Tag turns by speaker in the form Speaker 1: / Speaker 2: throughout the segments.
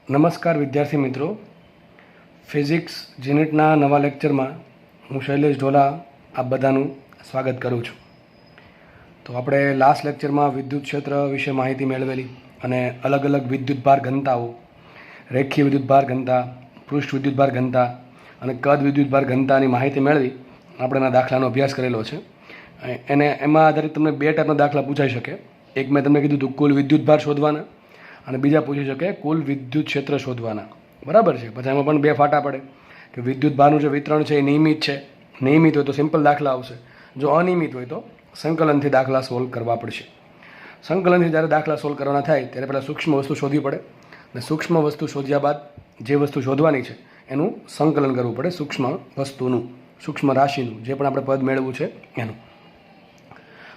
Speaker 1: નમસ્કાર વિદ્યાર્થી મિત્રો, ફિઝિક્સ યુનિટના નવા લેક્ચરમાં હું શૈલેષ ઢોલા આપ બધાનું સ્વાગત કરું છું. તો આપણે લાસ્ટ લેક્ચરમાં વિદ્યુત ક્ષેત્ર વિશે માહિતી મેળવેલી અને અલગ અલગ વિદ્યુતભાર ઘનતાઓ, રેખીય વિદ્યુતભાર ઘનતા, પૃષ્ઠ વિદ્યુતભાર ઘનતા અને કદ વિદ્યુતભાર ઘનતાની માહિતી મેળવી આપણે એના દાખલાનો અભ્યાસ કરેલો છે. એમાં આધારિત તમને બે ટાઈપના દાખલા પૂછાઈ શકે. એક મેં તમને કીધું હતું કુલ વિદ્યુતભાર શોધવાના અને બીજા પૂછી શકે કુલ વિદ્યુત ક્ષેત્ર શોધવાના. બરાબર છે. પછી એમાં પણ બે ફાટા પડે કે વિદ્યુત ભારનું જે વિતરણ છે એ નિયમિત છે. નિયમિત હોય તો સિમ્પલ દાખલા આવશે, જો અનિયમિત હોય તો સંકલનથી દાખલા સોલ્વ કરવા પડશે. સંકલનથી જ્યારે દાખલા સોલ્વ કરવાના થાય ત્યારે પહેલાં સૂક્ષ્મ વસ્તુ શોધવી પડે અને સૂક્ષ્મ વસ્તુ શોધ્યા બાદ જે વસ્તુ શોધવાની છે એનું સંકલન કરવું પડે, સૂક્ષ્મ વસ્તુનું, સૂક્ષ્મ રાશિનું, જે પણ આપણે પદ મેળવવું છે એનું.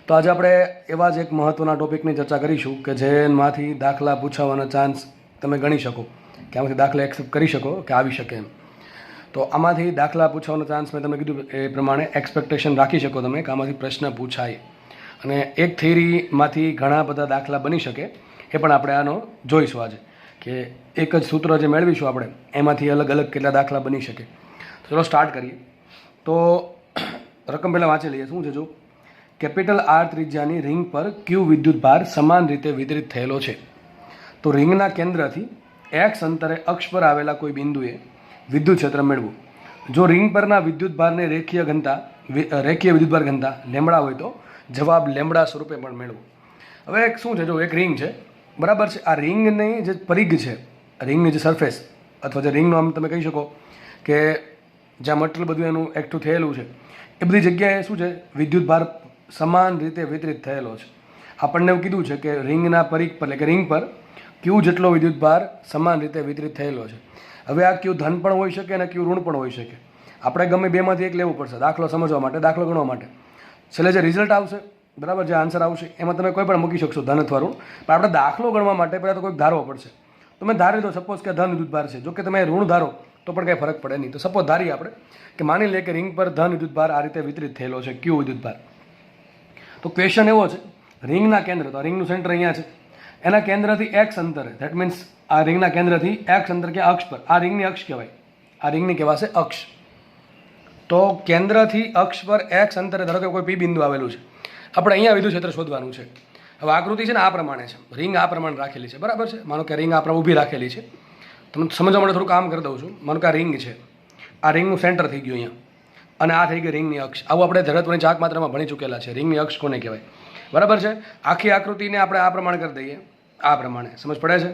Speaker 1: તો આજે આપણે એવા જ એક મહત્ત્વના ટોપિકની ચર્ચા કરીશું કે જેમાંથી દાખલા પૂછાવાનો ચાન્સ તમે ગણી શકો, કે આમાંથી દાખલા એક્સેપ્ટ કરી શકો કે આવી શકે એમ. તો આમાંથી દાખલા પૂછવાનો ચાન્સ મેં તમને કીધું એ પ્રમાણે એક્સપેક્ટેશન રાખી શકો તમે કે આમાંથી પ્રશ્ન પૂછાય. અને એક થિયરીમાંથી ઘણા બધા દાખલા બની શકે એ પણ આપણે આનો જોઈશું આજે, કે એક જ સૂત્ર જે મેળવીશું આપણે એમાંથી અલગ અલગ કેટલા દાખલા બની શકે. તો ચલો સ્ટાર્ટ કરીએ. તો રકમ પહેલાં વાંચી લઈએ. શું છે? જો કેપિટલ આર ત્રિજ્યાની રિંગ પર ક્યુ વિદ્યુતભાર સમાન રીતે વિતરિત થયેલો છે. તો રિંગના કેન્દ્રથી એક્સ અંતરે અક્ષ પર આવેલા કોઈ બિંદુએ વિદ્યુત ક્ષેત્ર મેળવવું. જો રિંગ પરના વિદ્યુતભારની રેખીય વિદ્યુતભાર ઘનતા લેમડા હોય તો જવાબ લેમડા સ્વરૂપે પણ મેળવવું. હવે એક શું છે, જો એક રિંગ છે, બરાબર છે. આ રિંગની જે પરિઘ છે, રિંગની જે સરફેસ અથવા જે રિંગનું આમ તમે કહી શકો કે જ્યાં મટીરિયલ બધું એનું એકઠું થયેલું છે એ બધી જગ્યાએ શું છે, વિદ્યુતભાર સમાન રીતે વિતરિત થયેલો છે. આપણને એવું કીધું છે કે રિંગના પરિઘ પર એટલે કે રિંગ પર ક્યુ જેટલો વિદ્યુતભાર સમાન રીતે વિતરિત થયેલો છે. હવે આ ક્યુ ધન પણ હોઈ શકે અને ક્યુ ઋણ પણ હોઈ શકે. આપણે ગમે બેમાંથી એક લેવું પડશે દાખલો સમજવા માટે, દાખલો ગણવા માટે. છેલ્લે જે રિઝલ્ટ આવશે, બરાબર, જે આન્સર આવશે એમાં તમે કોઈ પણ મૂકી શકશો, ધન અથવા ઋણ. પણ આપણે દાખલો ગણવા માટે પહેલાં તો કોઈક ધારવો પડશે. તમે ધારી દો સપોઝ કે ધન વિદ્યુતભાર છે, જો કે તમે ઋણ ધારો તો પણ કંઈ ફરક પડે નહીં. તો સપોઝ ધારીએ આપણે કે માની લઈએ કે રિંગ પર ધન વિદ્યુતભાર આ રીતે વિતરિત થયેલો છે, ક્યુ વિદ્યુતભાર. તો ક્વેશ્ચન એવો છે, રિંગના કેન્દ્ર, તો રિંગનું સેન્ટર અહીંયા છે, એના કેન્દ્રથી એક્સ અંતરે, ધેટ મીન્સ આ રિંગના કેન્દ્રથી એક્સ અંતર કે અક્ષ પર, આ રિંગની અક્ષ કહેવાય, આ રિંગની કહેવાશે અક્ષ. તો કેન્દ્રથી અક્ષ પર એક્સ અંતરે ધારો કે કોઈ પી બિંદુ આવેલું છે, આપણે અહીંયા વિદ્યુત ક્ષેત્ર શોધવાનું છે. હવે આકૃતિ છે ને આ પ્રમાણે છે, રિંગ આ પ્રમાણે રાખેલી છે, બરાબર છે. માનો કે રિંગ આપણે ઊભી રાખેલી છે, તમને સમજવા માટે થોડું કામ કરી દઉં છું. માનો કે આ રિંગ છે, આ રિંગનું સેન્ટર થઈ ગયું અહીંયા, અને આ થઈ ગઈ રિંગની અક્ષ. આવું આપણે ઝડપની ચાક માત્રામાં ભણી ચૂકેલા છે, રિંગની અક્ષ કોને કહેવાય, બરાબર છે. આખી આકૃતિને આપણે આ પ્રમાણે કરી દઈએ, આ પ્રમાણે. સમજ પડે છે?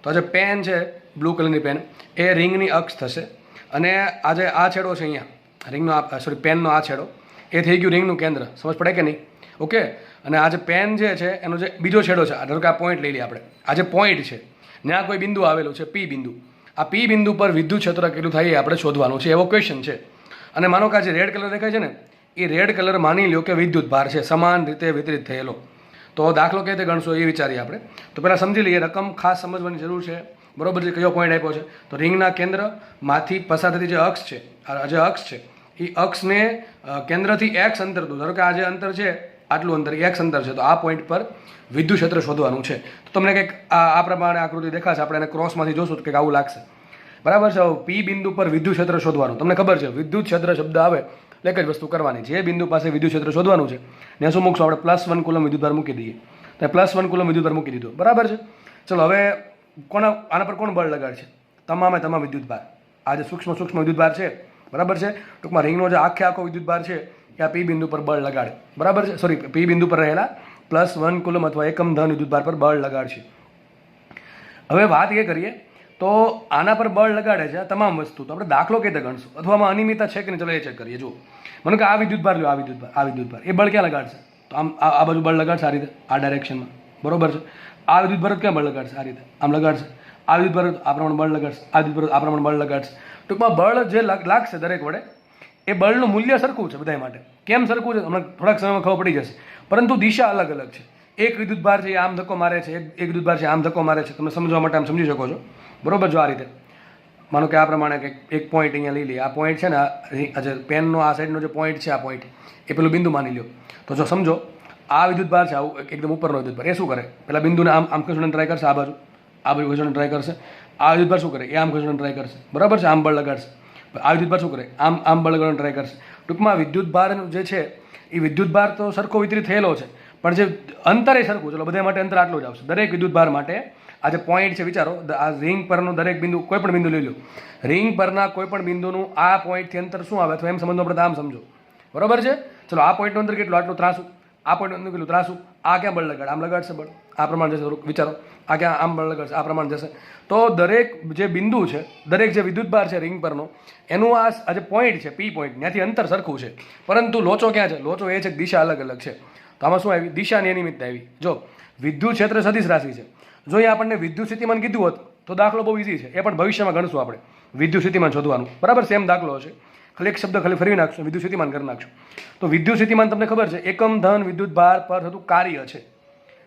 Speaker 1: તો આજે પેન છે, બ્લુ કલરની પેન, એ રિંગની અક્ષ થશે. અને આજે આ છેડો છે અહીંયા રિંગનો, પેનનો આ છેડો, એ થઈ ગયું રિંગનું કેન્દ્ર. સમજ પડે કે નહીં? ઓકે. અને આ જે પેન જે છે એનો જે બીજો છેડો છે, ધારો કે આ પોઈન્ટ લઈ લઈએ આપણે, આ જે પોઈન્ટ છે ત્યાં કોઈ બિંદુ આવેલું છે, પી બિંદુ. આ પી બિંદુ પર વિદ્યુત ક્ષેત્ર કેટલું થાય એ આપણે શોધવાનું છે, એવો ક્વેશ્ચન છે. અને માનો કે આ જે રેડ કલર દેખાય છે ને, એ રેડ કલર માની લો કે વિદ્યુત ભાર છે, સમાન રીતે વિતરિત થયેલો. તો દાખલો કઈ રીતે ગણશો એ વિચારીએ આપણે. તો પહેલાં સમજી લઈએ, રકમ ખાસ સમજવાની જરૂર છે, બરોબર છે. કયો પોઈન્ટ આપ્યો છે? તો રિંગના કેન્દ્રમાંથી પસાર થતી જે અક્ષ છે, આ જે અક્ષ છે એ અક્ષને કેન્દ્રથી એક્સ અંતર દો. ધારો કે આ જે અંતર છે આટલું અંતર એક્સ અંતર છે, તો આ પોઈન્ટ પર વિદ્યુત ક્ષેત્ર શોધવાનું છે. તો તમને કંઈક આ પ્રમાણે આકૃતિ દેખાશે, આપણે એને ક્રોસમાંથી જોશું તો કંઈક આવું લાગશે, બરાબર છે. પી બિંદુ પર વિદ્યુત ક્ષેત્ર શોધવાનું. તમને ખબર છે વિદ્યુત ક્ષેત્ર શબ્દ આવે એટલે એક જ વસ્તુ કરવાની, જે બિંદુ પાસે વિદ્યુત ક્ષેત્ર શોધવાનું છે ને શું મૂકશું આપણે? +1 કુલમ વિદ્યુતભાર મૂકી દઈએ. તો +1 કુલમ વિદ્યુતભાર મૂકી દીધો, બરાબર છે. ચલો હવે આના પર કોણ બળ લગાડશે? તમામે તમામ વિદ્યુતભાર, આ જે સૂક્ષ્મ વિદ્યુતભાર છે, બરાબર છે. ટૂંકમાં રિંગનો જે આખો વિદ્યુતભાર છે એ આ પી બિંદુ પર બળ લગાડે, બરાબર છે. સોરી, પી બિંદુ પર રહેલા +1 કુલમ અથવા એકમ ધન વિદ્યુતભાર પર બળ લગાડશે. હવે વાત એ કરીએ તો આના પર બળ લગાડે છે આ તમામ વસ્તુ, તો આપણે દાખલો કઈ રીતે ગણશું? અથવા આમાં અનિયમિતતા છે કે નહીં? ચલો એ ચેક કરીએ. જુઓ, મને કે આ વિદ્યુતભાર લો, આ વિદ્યુતભાર એ બળ ક્યાં લગાડશે? તો આમ આ બાજુ બળ લગાડશે, આ રીતે, આ ડાયરેક્શનમાં, બરોબર છે. આ વિદ્યુતભાર ક્યાં બળ લગાડશે? આ રીતે આમ લગાડશે. આ વિદ્યુતભાર આ પ્રમાણે બળ લગાડશે, આ વિદ્યુતભાર આ પ્રમાણે બળ લગાડશે. ટૂંકમાં બળ જે લાગશે દરેક વડે એ બળનું મૂલ્ય સરખું છે બધા માટે. કેમ સરખું છે હમણાં થોડાક સમયમાં ખબર પડી જશે, પરંતુ દિશા અલગ અલગ છે. એક વિદ્યુતભાર છે એ આમ ધક્કો મારે છે, એક વિદ્યુતભાર છે આમ ધક્કો મારે છે. તમે સમજવા માટે આમ સમજી શકો છો, બરોબર. જો આ રીતે માનો કે આ પ્રમાણે કંઈક એક પોઈન્ટ અહીંયા લઈ લઈએ. આ પોઈન્ટ છે ને, આ જે પેનનો આ સાઈડનો જે પોઈન્ટ છે, આ પોઈન્ટ એ પેલું બિંદુ માની લો. તો જો સમજો આ વિદ્યુતભાર છે, આવું એકદમ ઉપરનો વિદ્યુતભાર, એ શું કરે? પેલા બિંદુને આમ ખસેડવાની ટ્રાય કરશે, આ બાજુ ખસેડવાની ટ્રાય કરશે. આ વિદ્યુતભાર શું કરે? એ આમ ઘસવાનું ટ્રાય કરશે, બરાબર છે, આમ બળ લગાડશે. આ વિદ્યુતભાર શું કરે? આમ બળ લગાડવાનું ટ્રાય કરશે. ટૂંકમાં વિદ્યુતભાર જે છે એ વિદ્યુતભાર તો સરખો વિતરિત થયેલો છે, પણ જે અંતર એ સરખું. ચલો બધા માટે અંતર આટલું જ આવશે. દરેક વિદ્યુતભાર માટે આ જે પોઈન્ટ છે, વિચારો, આ રિંગ પરનો દરેક બિંદુ, કોઈ પણ બિંદુ લઈ લો, રિંગ પરના કોઈ પણ બિંદુનું આ પોઈન્ટથી અંતર શું આવે? અથવા એમ સમજો આપણે, આમ સમજો, બરાબર છે. ચલો આ પોઈન્ટનું અંતર કેટલું? આટલું ત્રાસું. આ પોઈન્ટનું અંતર કેટલું? ત્રાસું. આ ક્યાં બળ લગાડ? આમ લગાડશે બળ, આ પ્રમાણે જશે. વિચારો, આ ક્યાં આમ બળ લગાડશે, આ પ્રમાણે જશે. તો દરેક જે બિંદુ છે, દરેક જે વિદ્યુતભાર છે રિંગ પરનો, એનું આ જે પોઈન્ટ છે, પી પોઈન્ટ, ત્યાંથી અંતર સરખું છે, પરંતુ લોચો ક્યાં છે? લોચો એ છે કે દિશા અલગ અલગ છે. તો આમાં શું આવી? દિશાની અનિયમિતતા આવી. જો વિદ્યુત ક્ષેત્ર સદિશ રાશિ છે, જો એ આપણને વિદ્યુત સ્થિતિમાન કીધું હોત તો દાખલો બહુ ઇઝી છે, એ પણ ભવિષ્યમાં ગણશું આપણે વિદ્યુત સ્થિતિમાન શોધવાનું, બરાબર. સેમ દાખલો હશે, ખાલી એક શબ્દ ખાલી ફેરવી નાખશું, વિદ્યુત સ્થિતિમાન કરી નાખશું. તો વિદ્યુત સ્થિતિમાન તમને ખબર છે, એકમ ધન વિદ્યુત ભાર પર થતું કાર્ય છે.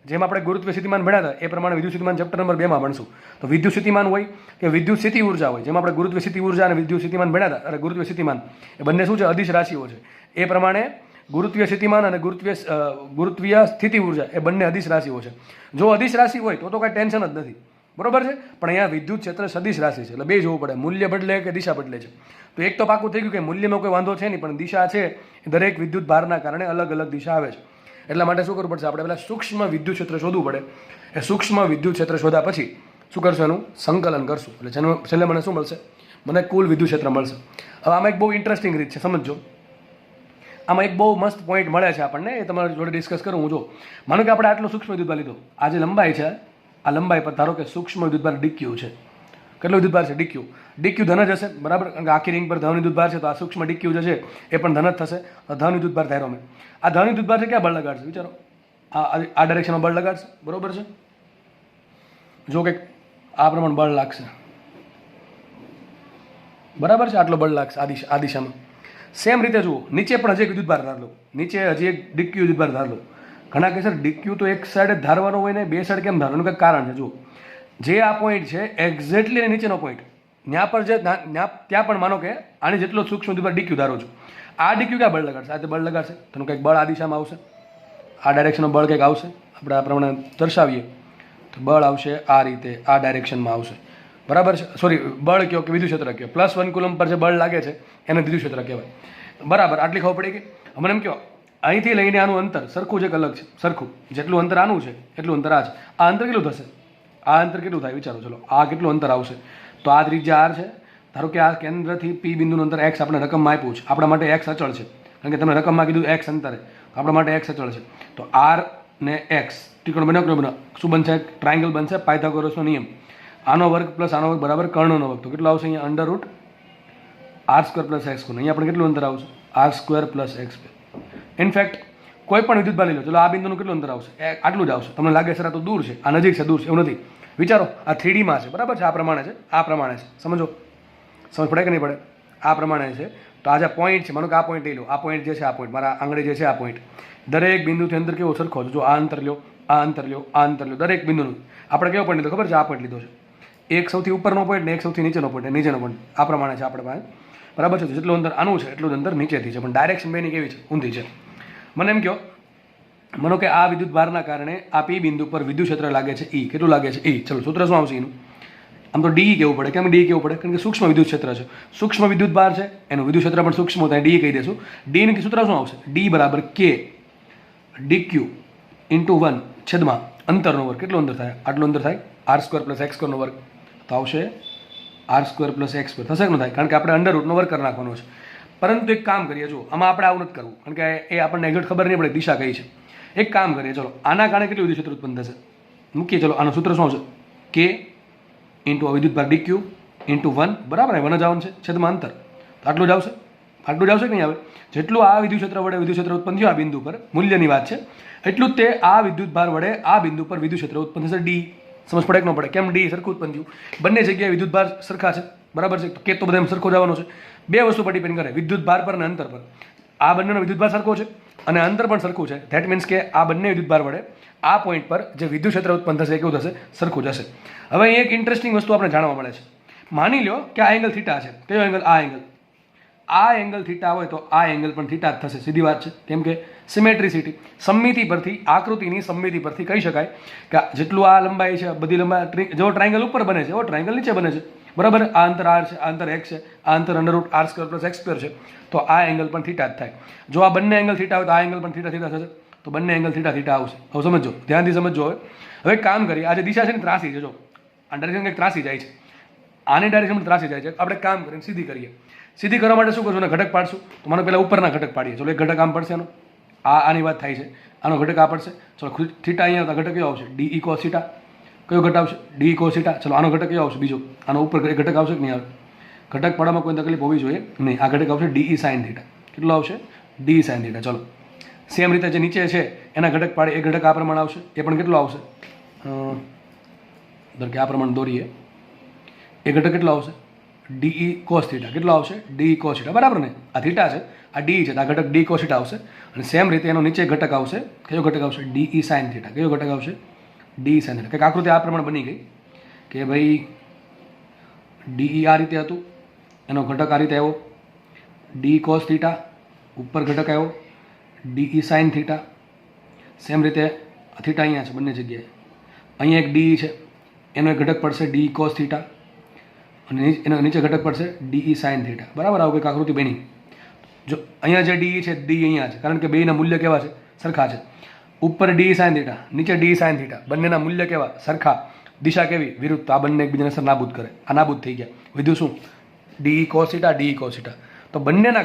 Speaker 1: જેમ આપણે ગુરુત્વ સ્થિતિમાન ભણ્યા હતા એ પ્રમાણે વિદ્યુત સ્થિતિમાન ચેપ્ટર નંબર 2 માં ભણશું. તો વિદ્યુત સ્થિતિમાન હોય કે વિદ્યુત સ્થિતિ ઉર્જા હોય, જેમ આપણે ગુરુત્વ સ્થિતિ ઉર્જા અને વિદ્યુત સ્થિતિમાન ભણ્યા હતા, અને ગુરુત્વ સ્થિતિમાન એ બંને શું છે? અદિશ રાશિઓ છે. એ પ્રમાણે ગુરુત્વીય સ્થિતિમાન અને ગુરુત્વીય સ્થિતિ ઉર્જા એ બંને અદિશ રાશિઓ છે. જો અદિશ રાશિ હોય તો કાંઈ ટેન્શન જ નથી, બરોબર છે. પણ અહીંયા વિદ્યુત ક્ષેત્ર સદિશ રાશિ છે, એટલે બે જોવું પડે, મૂલ્ય બદલે કે દિશા બદલે છે. તો એક તો પાકું થઈ ગયું કે મૂલ્યમાં કોઈ વાંધો છે નહીં, પણ દિશા છે એ દરેક વિદ્યુત ભારના કારણે અલગ અલગ દિશા આવે છે. એટલા માટે શું કરવું પડશે? આપણે પહેલાં સૂક્ષ્મ વિદ્યુત ક્ષેત્ર શોધવું પડે. એ સૂક્ષ્મ વિદ્યુત ક્ષેત્ર શોધ્યા પછી શું કરશું? એનું સંકલન કરશું, એટલે છેલ્લે મને શું મળશે? મને કુલ વિદ્યુત ક્ષેત્ર મળશે. હવે આમાં એક બહુ ઇન્ટરેસ્ટિંગ રીત છે, સમજો. આમાં એક બહુ મસ્ત પોઈન્ટ મળે છે આપણને, એ તમારી જોડે ડિસ્કસ કરું હું. જો માનો કે આપણે આટલો સૂક્ષ્મ વિદ્યુતભાર લીધો, આ જે લંબાઈ છે, આ લંબાઈ પર ધારો કે સૂક્ષ્મ વિદ્યુતભાર ડીક્યુ છે. કેટલો વિદ્યુતભાર છે? ડીક્યુ. ડીક્યુ ધન જ હશે, બરાબર, કારણ કે આખી રિંગ પર ધન વિદ્યુતભાર છે, તો આ સૂક્ષ્મ ડીક્યુ જે છે એ પણ ધન જ થશે. ધન વિદ્યુતભાર ધારો મેં, આ ધન વિદ્યુતભાર છે, ક્યાં બળ લગાડશે? વિચારો, આ ડાયરેક્શનમાં બળ લગાડશે, બરોબર છે. જો કે આ પ્રમાણે બળ લાગશે, બરાબર છે, આટલો બળ લાગશે આ દિશામાં. સેમ રીતે જુઓ, નીચે પણ હજી એક વિદ્યુતભાર ધાર લો, નીચે હજી એક ડીક્યુ વિદ્યુતભાર ધાર લો. ઘણા કે સર ડીક્યુ તો એક સાઈડ ધારવાનો હોય ને બે સાઈડ કેમ ધારવાનું? કંઈક કારણ છે. જુઓ, જે આ પોઈન્ટ છે એક્ઝેક્ટલી નીચેનો પોઈન્ટ, ત્યાં પર જે ત્યાં પણ માનો કે આની જેટલો સૂક્ષ્મ વિદ્યુતભાર ડીક્યુ ધારો છો, આ ડીક્યુ ક્યાં બળ લગાડશે? આ બળ લગાડશે, તેનું કંઈક બળ આ દિશામાં આવશે, આ ડાયરેક્શનનો બળ કંઈક આવશે. આપણે આ પ્રમાણે દર્શાવીએ તો બળ આવશે આ રીતે, આ ડાયરેક્શનમાં આવશે, બરાબર છે. સોરી, બળ કયો કે વિદ્યુત ક્ષેત્ર કયો, +1 કુલમ પર જે બળ લાગે છે એને વિદ્યુત ક્ષેત્ર કહેવાય, બરાબર. આટલી ખબર પડી ગઈ. મને એમ કહો, અહીંથી લઈને આનું અંતર સરખું છે કે અલગ છે? સરખું. જેટલું અંતર આનું છે એટલું અંતર આ છે. આ અંતર કેટલું થશે? આ અંતર કેટલું થાય? વિચારો. ચલો, આ કેટલું અંતર આવશે? તો આ ત્રિજ્યા r છે. ધારો કે આ કેન્દ્રથી P બિંદુનું અંતર x આપણે રકમમાં આપ્યું છે, આપણા માટે x અચળ છે, કારણ કે તમે રકમમાં કીધું x અંતરે, આપણા માટે x અચળ છે. તો r ને x ત્રિકોણ બન્યો કે બન્યો? શું બનશે? ટ્રાયંગલ બનશે, પાયથાગોરસનો નિયમ. આનો વર્ગ પ્લસ આનો વર્ગ બરાબર કર્ણનો વર્ગ. તો કેટલો આવશે અહીંયા? √r² + x². અહીંયા આપણે કેટલું અંતર આવશે? r² + x². ઇનફેક્ટ કોઈ પણ વિદ્યુતભાર લઈ લો, ચલો આ બિંદુનું કેટલું અંતર આવશે? આટલું જ આવશે. તમને લાગે છે આ તો દૂર છે, આ નજીક છે, દૂર છે, એવું નથી. વિચારો, આ 3D માં છે, બરાબર છે, આ પ્રમાણે છે, આ પ્રમાણે છે. સમજો, સમજ પડે કે નહીં પડે? આ પ્રમાણે છે. તો આ જે પોઈન્ટ છે, માનો કે આ પોઈન્ટ લઈ લો, આ પોઈન્ટ જે છે, આ પોઈન્ટ મારા આંગળી જે છે, આ પોઈન્ટ, દરેક બિંદુથી અંતર કેવો સરખો છે? જો આ અંતર લ્યો, આ અંતર લ્યો, આ અંતર લ્યો, દરેક બિંદુનું આપણે કેવો પોઈન્ટ લીધો ખબર છે? આ પોઈન્ટ લીધો છે. એક સૌથી ઉપરનો પોઈન્ટ ને એક સૌથી નીચેનો પોઈન્ટ, નીચેનો પોઈન્ટ, આ પ્રમાણે છે આપણે પાસે, બરાબર છે. જેટલું અંતર આનું છે એટલું જ અંતર નીચેથી છે, પણ ડાયરેક્શન બેની કેવી છે? ઊંધી છે. મને એમ કહો, માનો કે આ વિદ્યુત ભારના કારણે આ P બિંદુ પર વિદ્યુત ક્ષેત્ર લાગે છે E. કેટલું લાગે છે? E. ચલો, સૂત્ર શું આવશે એનું? આમ તો ડી કેવું પડે. કેમ ડી કેવું પડે? કારણ કે સૂક્ષ્મ વિદ્યુત ક્ષેત્ર છે, સૂક્ષ્મ વિદ્યુત ભાર છે, એનું વિદ્યુત ક્ષેત્ર પણ સૂક્ષ્મ હોય, ડી કહી દેશું. ડી નું સૂત્ર શું આવશે? ડી બરાબર K dq × 1 છેદમાં અંતરનો વર્ગ. કેટલું અંતર થાય? આટલું અંતર થાય, r² + x² નો વર્ગ. તો આવશે r² + x². થશે કે ન થાય? કારણ કે આપણે √ નો વર્ગ કરી નાખવાનો છે. પરંતુ એક કામ કરીએ, જો આમાં આપણે આવું નથી કરવું, કારણ કે એ આપણને એક્ઝેક્ટ ખબર નહીં પડે દિશા કઈ છે. એક કામ કરીએ, ચલો આના કારણે કેટલું વિદ્યુત ક્ષેત્ર ઉત્પન્ન થશે મૂકીએ. ચલો આનું સૂત્ર શું આવશે? K × વિદ્યુતભાર dq × 1, બરાબર, 1 જ આવવાનું છે, છેદમાં અંતર. તો આટલું જ આવશે, આટલું જ આવશે કે નહીં આવે? જેટલું આ વિદ્યુત ક્ષેત્ર વડે વિદ્યુત ક્ષેત્ર ઉત્પન્ન થયું આ બિંદુ પર, મૂલ્યની વાત છે, એટલું જ તે આ વિદ્યુત ભાર વડે આ બિંદુ પર વિદ્યુત ક્ષેત્ર ઉત્પન્ન થશે ડી. સમજ પડે કે ન પડે? કેમ ડી સરખું ઉત્પન્ન થયું? બંને જગ્યાએ વિદ્યુત ભાર સરખા છે, બરાબર છે. કે તો બધા સરખો જવાનો છે. બે વસ્તુ પર ડિપેન્ડ કરે, વિદ્યુત ભાર પર અને અંતર પર. આ બંનેનો વિદ્યુત ભાર સરખો છે અને અંતર પણ સરખું છે. ધેટ મીન્સ કે આ બંને વિદ્યુત ભાર વડે આ પોઈન્ટ પર જે વિદ્યુત ક્ષેત્ર ઉત્પન્ન થશે એ કેવું થશે? સરખું જશે. હવે અહીં એક ઇન્ટરેસ્ટિંગ વસ્તુ આપણે જાણવા મળે છે. માની લો કે આ એંગલ થીટા છે. કયો એંગલ? આ એંગલ. આ એંગલ થીટા હોય તો આ એંગલ પણ થીટા જ થશે, સીધી વાત છે. કેમ કે સિમેટ્રિસિટી, સમમિતિ પરથી, આકૃતિની સમમિતિ પરથી કહી શકાય કે જેટલું આ લંબાઈ છે, બધી લંબાઈ જેવો ટ્રાયંગલ ઉપર બને છે એવો ટ્રાયંગલ નીચે બને છે, બરાબર. આ અંતર r છે, આ અંતર x છે, આ અંતર √r² + x² છે, તો આ એંગલ પણ થીટા જ થાય. જો આ બંને એંગલ થીટા હોય તો આ એંગલ પણ થીટા થીટા થશે, તો બંને એંગલ થીટા થીટા આવશે. હવે સમજો, ધ્યાનથી સમજો. હવે એક કામ કરીએ, આ જે દિશા છે ને ત્રાસી છે, જો આ ડાયરેક્શન કંઈક ત્રાસી જાય છે, આની ડાયરેક્શન ત્રાસી જાય છે. આપણે કામ કરીને સીધી કરીએ. સીધી કરવા માટે શું કરશું? અને ઘટક પાડશું. તો મને પહેલાં ઉપરના ઘટક પાડીએ. ચલો એક ઘટક આમ પડશે, આનો આની વાત થાય છે, આનો ઘટક આ પડશે. ચલો થીટા અહીંયા ઘટક કયો આવશે? DE cos theta. કયો ઘટક આવશે? DE cos theta. ચલો આનો ઘટક કયો આવશે? બીજો આનો ઉપર ઘટક આવશે કે નહીં આવે? ઘટક પાડવામાં કોઈ તકલીફ હોવી જોઈએ નહીં. આ ઘટક આવશે DE sin થીટા. કેટલો આવશે? DE sin theta. ચલો સેમ રીતે જે નીચે છે એના ઘટક પાડે, એ ઘટક આ પ્રમાણે આવશે, એ પણ કેટલો આવશે? ધારો કે આ પ્રમાણે દોરીએ, એ ઘટક કેટલો આવશે? DE cos theta. કેટલો આવશે? DE cos થીટા, બરાબર ને? આ થીટા છે, આ DE છે, આ ઘટક DE cos થીટા આવશે. અને સેમ રીતે એનો નીચે ઘટક આવશે, કયો ઘટક આવશે? DE sin theta. કયો ઘટક આવશે? DE sin theta. કંઈક આકૃતિ આ પ્રમાણે બની ગઈ કે ભાઈ DE આ રીતે હતું, એનો ઘટક આ રીતે આવ્યો, DE cos થીટા, ઉપર ઘટક આવ્યો DE sin થીટા. સેમ રીતે થીટા અહીંયા છે બંને જગ્યાએ, અહીંયા એક DE છે, એનો એક ઘટક પડશે DE cos થીટા, અને એનો નીચે ઘટક પડશે DE sin થીટા, બરાબર. આવું કંઈક આકૃતિ બની. જો અહીંયા જે DE છે, DE અહીંયા છે, કારણ કે બેના મૂલ્ય કેવા છે? સરખા છે. ઉપર DE sin થીટા, નીચે DE sin થીટા, બંનેના મૂલ્ય કેવા? સરખા. દિશા કેવી? વિરુદ્ધ. તો આ બંને એકબીજાને અસર નાબૂદ કરે. આ નાબૂદ થઈ ગયા. વધ્યું શું? DE cos theta, DE cos theta. તો બંનેના